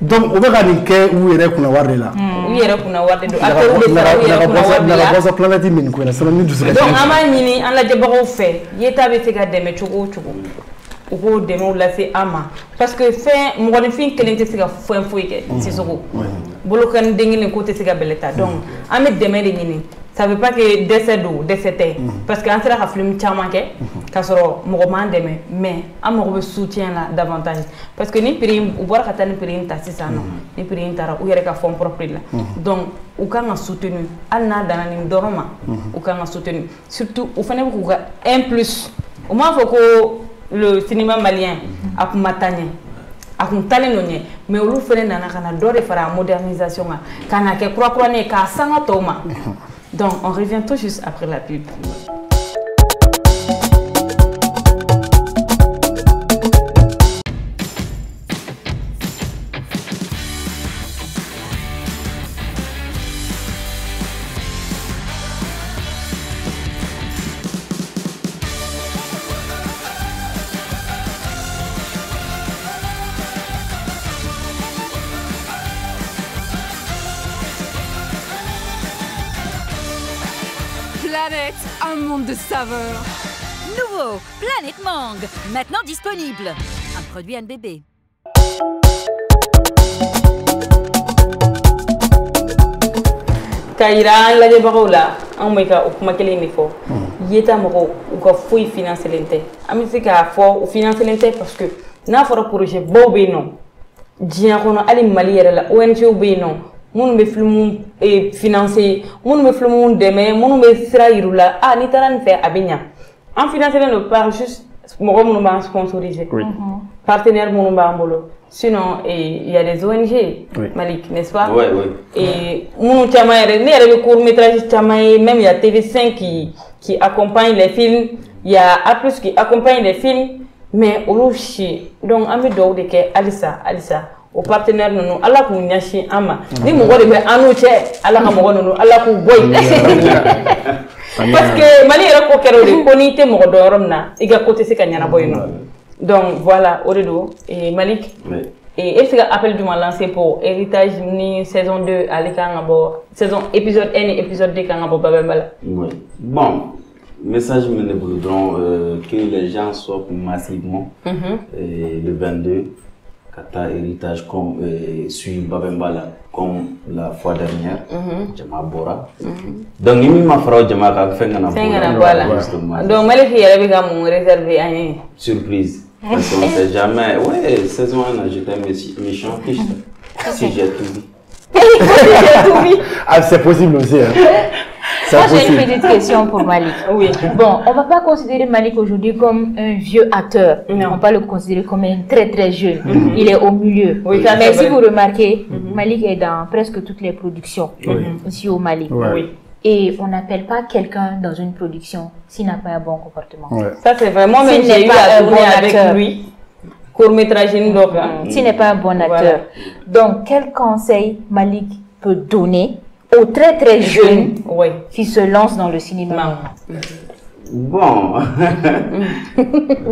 donc on va gagner que où est kuna warde là où est kuna warde do acteur ou besra la base planète min ko na sala ni du donc ama ni an la de baro fait yeta be se ga deme chugo ou ko demo la c'est ama parce que fin mo woni fin kelente siga fo ke c'est soko bolo kan dengine ko te siga beleta donc ame deme de ni ça veut pas que décédé parce que en sera ka film chama ke ka soro mo man deme mais amoro be soutien là davantage parce que ni prime ou bora ka tan prime ta c'est ça non ni prime tara ou yere ka fond propre là donc ou kan a soutenu alna dana ni doroma ou kan a soutenu surtout ou fane ko ga 1+ au moins faut que le cinéma malien a kumatanye a kuntale nonye mais olu fere nana kana dore fara modernisation kana ke croix ne ka sanga toma donc on revient tout juste après la pub. Planète, un monde de saveurs. Nouveau, Planète Mangue, maintenant disponible. Un produit NBB. Kaira la jabaro la an mai ka kuma kelen ni fo yeta mako u ka foi financer lente ami se ka fo u financer lente parce que n'a fora projet bo be non diɲɛ kɔnɔ ali Mali yɛrɛ la ONG be non minnu be film financer minnu be film dɛmɛ minnu be sira yirula ni taara nin fɛ a bɛ ɲa an financer le par juste mɔgɔ minnu b'an sponsoriser partenaire minnu b'an bolo. Sinon, il y a des ONG, Malik, n'est-ce pas? Oui, oui. Et nous, les courts-métrages, même il y a TV5 qui accompagne les films, il y a A+, qui accompagne les films, mais au chier. Donc, on veut de que Alissa, au partenaire, nous, Allah pour nous yachi ama. Ni mogo de be anouche, Allah ka mogo nous, Allah pour boy. Parce que Mali est ko kero de konité mogo dorom na, iga côté se kanyana boy no. Donc voilà, Oredo et Malik. Oui. Et est-ce que appel du moment lancé pour héritage ni saison 2 à l'écran saison épisode 1 et épisode 2 quand on babembala. Oui. Bon, message me voudrons que les gens sortent massivement le 22 Kata héritage comme sur Babembala comme la fois dernière, Jama Bora. Donc il m'a fait Jama ka fengana Bora. Donc Malik il avait comme réservé à une surprise. Parce qu'on ne sait jamais. Ouais, saison 1, j'étais méchant. Si j'ai tout vu. Ah, c'est possible aussi. Hein. Moi, j'ai une petite question pour Malik. Oui. Bon, on ne va pas considérer Malik aujourd'hui comme un vieux acteur. Non. On va le considérer comme un très très jeune. Il est au milieu. Oui, mais si vous remarquez, Malik est dans presque toutes les productions ici au Mali. Oui. Et on n'appelle pas quelqu'un dans une production s'il n'a pas un bon comportement. Ouais. Ça c'est vraiment, même j'ai eu à tourner avec lui, court-métrage s'il n'est pas un bon acteur. Voilà. Donc, quel conseil Malik peut donner aux très très jeunes qui se lancent dans le cinéma? Bon,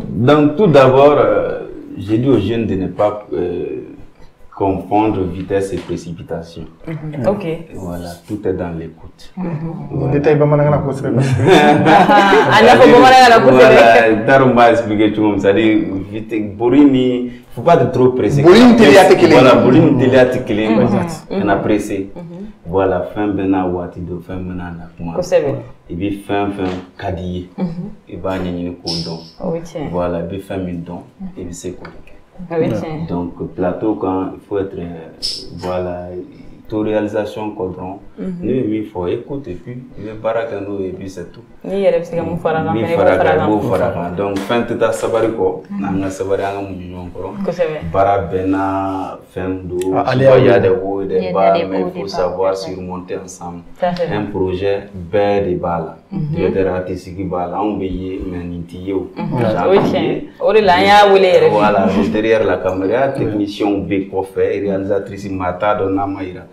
donc tout d'abord, j'ai dit aux jeunes de ne pas confondre vitesse et précipitation. Ok. Voilà, tout est dans l'écoute. Détail pas mal à la course. Voilà, expliquer tout le monde. C'est-à-dire, Borini, faut pas être trop pressé. Borini téléatique. Voilà, Borini téléatique. On a pressé. Voilà, fin bena wati do fin bena na kuma. Et puis fin kadiye. Et bah n'y ko don. Voilà, puis fin min don. Et puis c'est quoi. Donc plateau quand il faut être voilà toute réalisation cordon nous il faut écouter et puis le barakano et puis c'est tout donc fin tout à sabariko nanga sabari anga munyon koro bara bena fendo il y a des hauts et des bas mais il faut savoir surmonter ensemble un projet bel et bala de artistique bala on veille mais nitio voilà derrière la caméra technicien B ko fait réalisatrice Mata Donna Maïra.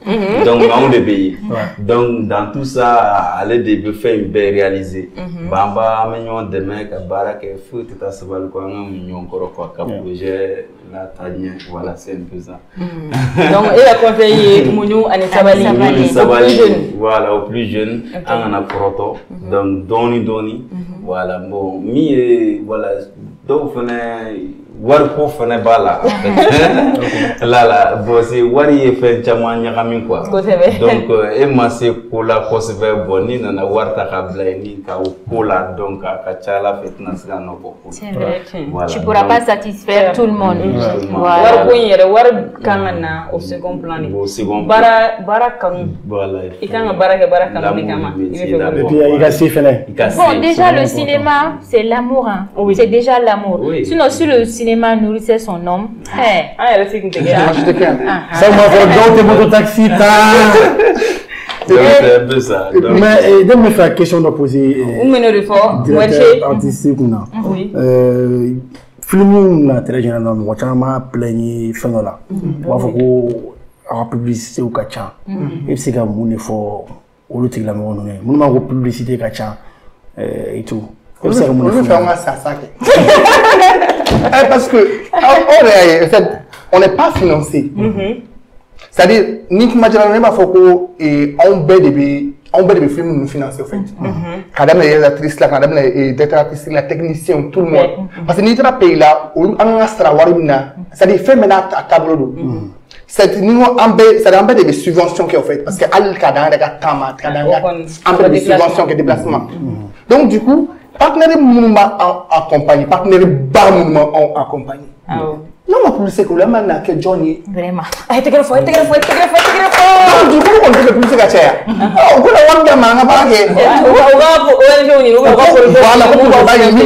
Donc on le paye. Donc dans tout ça aller début faire une belle réalisée. Bamba mignon de mec baraka fou tout à savoir quoi mignon encore quoi projet la taille voilà c'est un peu ça. Donc il a conseillé Mouniou Ani Sabali plus jeune. Voilà au plus jeune en a proto donc doni voilà bon mi voilà donc Warko fana bala là bon c'est wari fait chama nyakami quoi donc et masse kola kosve boni na warta kabla ni ka kola donc ka chala fitness ga no beaucoup tu pourras pas satisfaire tout le monde warko yere war kangana au second plan bara kan voilà ikanga bara ni kama et puis il a sifflé bon déjà le cinéma c'est l'amour hein c'est déjà l'amour sinon sur le cinéma nourrissait son homme. Ça m'a fait donc mon taxi. C'est un peu ça. Mais de me faire question de poser. Directeur artistique oui. Film na très généralement on t'a plaigné fin là. On va faire publicité au kacha. Et c'est comme on est fort au lieu de la maison on a une publicité kacha et tout. On veut faire ça. Parce que on n'est pas financé. C'est-à-dire, ni que on on peut des films nous financer, en fait. Quand même, les réalisatrices, quand même, les directrices, les techniciens, tout le monde. Parce que notre pays là, on a un extraordinaire. Ça dit, fait maintenant à tableau. C'est des subventions qui ont fait. Parce que al cadre, il y a des subventions qui déplacement. Donc, du coup, partenaires nous accompagnent, partenaires bas nous accompagnent. Non, mais pour le coup, là, maintenant, que Johnny. Vraiment. Du coup, on peut le plus que ça. On peut le voir gamin, on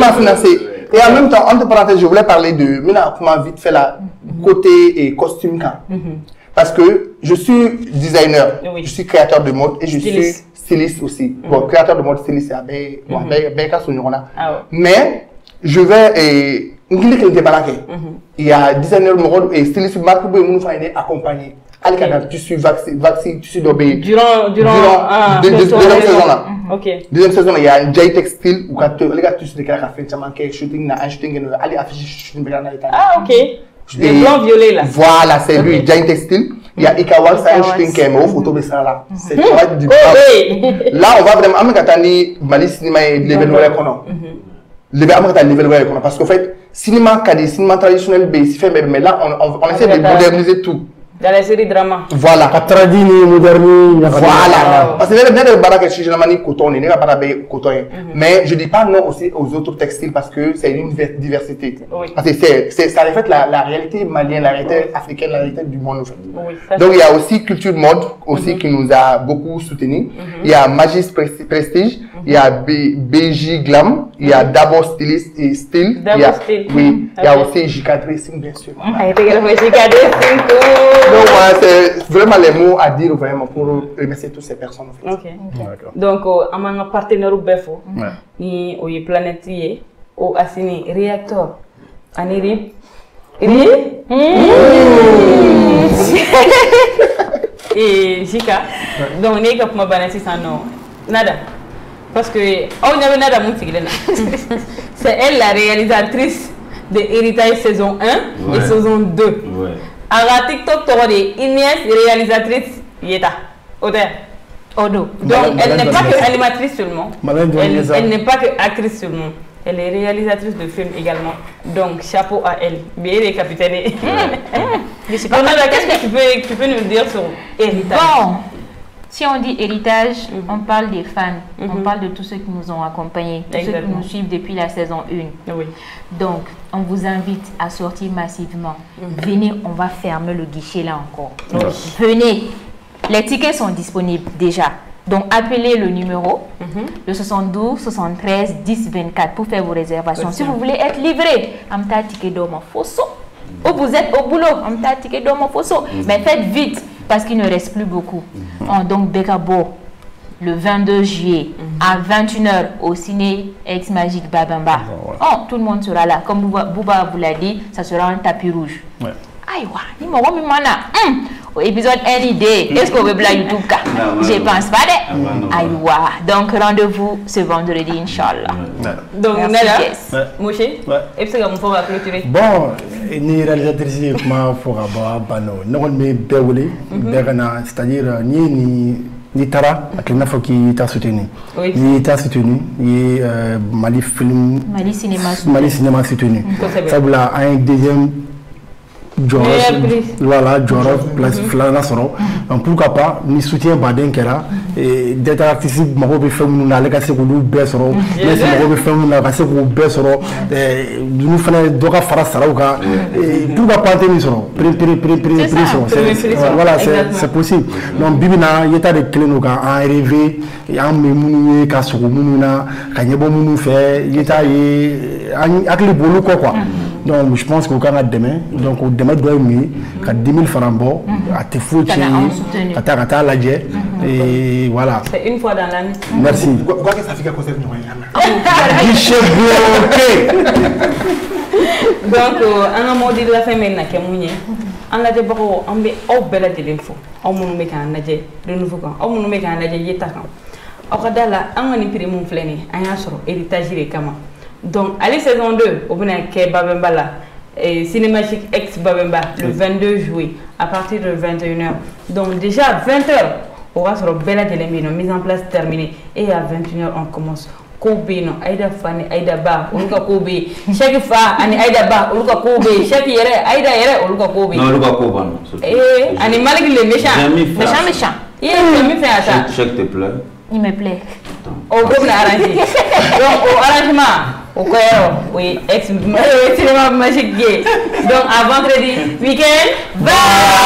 va financer. Et en même temps, entre parenthèses, je voulais parler de, comment vite fait la côté costume. Parce que je suis designer, je suis créateur de mode et je suis styliste aussi. Bon, créateur de mode, styliste, c'est mais je vais il y a designer et styliste marque pour nous faire accompagner. Tu suis vaccin, tu suis d'obéir. Durant deuxième saison là. Deuxième saison là, il y a un Jay Textile où les gars tu suis des caractères fait shooting na un shooting aller afficher shooting Ah ok. Les blancs violets là. Voilà, c'est lui Jay Textile. Il y a Ikawa, c'est un shooting qui est mort photo de ça là. C'est du là on va vraiment amakatani Mali cinéma et level ouais kono. Level ouais kono parce qu'en fait cinéma traditionnel mais là on essaie de moderniser tout. Dans les séries drama. Voilà. Voilà. Parce que les baraques chez Génémanie coton, les pas coton. Mais je dis pas non aussi aux autres textiles parce que c'est une diversité. Parce que ça reflète la réalité malienne, la réalité africaine, la réalité du monde. Donc il y a aussi Culture Mode aussi qui nous a beaucoup soutenu. Il y a Magis Prestige, il y a BJ Glam, il y a D'abord Styliste et Style. Oui. Il y a aussi JK Dressing bien sûr. Donc, c'est vraiment les mots à dire vraiment pour remercier toutes ces personnes. En fait. Donc, on a un partenaire au BEFO, ni au Planète, au Assini Réacteur, en RIP. Et Jika, donc on est comme ma banane sans nom. Nada. Parce que, on n'avait nada mon c'est elle la réalisatrice de Héritage saison 1 et saison 2. Alors TikTok, tu as Inès, réalisatrice, Yeta, auteur. Donc elle n'est pas que animatrice seulement. Elle n'est pas que actrice seulement. Elle est réalisatrice de films également. Donc chapeau à elle. Bien les capitaines. Qu'est-ce que tu peux nous dire sur Héritage? Bon, si on dit héritage, on parle des fans. On parle de tous ceux qui nous ont accompagnés, tous ceux qui nous suivent depuis la saison 1. Donc, on vous invite à sortir massivement. Venez, on va fermer le guichet là encore. Venez. Les tickets sont disponibles déjà. Donc, appelez le numéro, le 72 73 10 24 pour faire vos réservations. Si vous voulez être livré, amta ticket d'homme fosso. Ou vous êtes au boulot, amta ticket d'homme fosso. Mais faites vite parce qu'il ne reste plus beaucoup. Donc, Bekabo, le 22 juillet à 21h au ciné Ex Magique Babamba. Tout le monde sera là. Comme Bouba vous l'a dit, ça sera un tapis rouge. Aïwa, il m'a dit au épisode Any Day. Est-ce qu'on veut blaguer YouTube? Je pense pas. Aïwa. Donc rendez-vous ce vendredi, Inch'Allah. Donc, Nala, Moshe, est-ce que vous pouvez clôturer? Bon, ni réalisatrice, comment faut avoir bano. Nous on met béoulé, c'est-à-dire ni Tara, à quel niveau qui t'a soutenu. Ni t'a soutenu, ni Mali Film, Mali Cinéma soutenu. Ça vous a un deuxième. Voilà, place Flana Soro. Pourquoi pas, ni soutien Baden Kera, et d'être artiste, Marobe Femme, n'a pas de Bessoro, mais c'est Marobe Femme, n'a pas de Bessoro, nous faisons Doga Fara Sarouka, et pourquoi pas Tenisoro, voilà, c'est possible. Donc, Bibina, il y a des clés, nous avons arrivé, et en Mémounou, Kassou, Mounouna, Kanyabo Mounou fait, il y a des boulot quoi. Donc, je pense qu'au Canada demain, donc au demain doit mieux qu'à 10 000 francs bon, à te foutre, à ta la jet, et voilà. C'est une fois dans l'année. Merci. Quoi que ça fait qu'à cause de nous? Donc, un mot de la famille n'a qu'à mouiller. On a des barreaux, on met au bel de l'info. On me met un najet, de nouveau camp. On me met un najet yétakan. Au Radala, on a une mon flané, un asro, héritage et kama. Donc, allez saison 2, au bout d'un Babemba là, et Cinémagique Ex Babemba, le 22 juillet, à partir de 21h. Donc, déjà, 20h, on va sur belle de mise en place terminée et à 21h on commence. Kobe no Aïda Fani Aïda Ba oluka Kobe chaque fois ani Aïda Ba oluka Kobe chaque yere Aïda yere oluka Kobe non oluka Kobe non ani malgré les méchant il me fait ça chaque te plaît il me plaît au groupe arrangé donc au arrangement au cœur oui cinéma magique gay donc à vendredi week-end bye.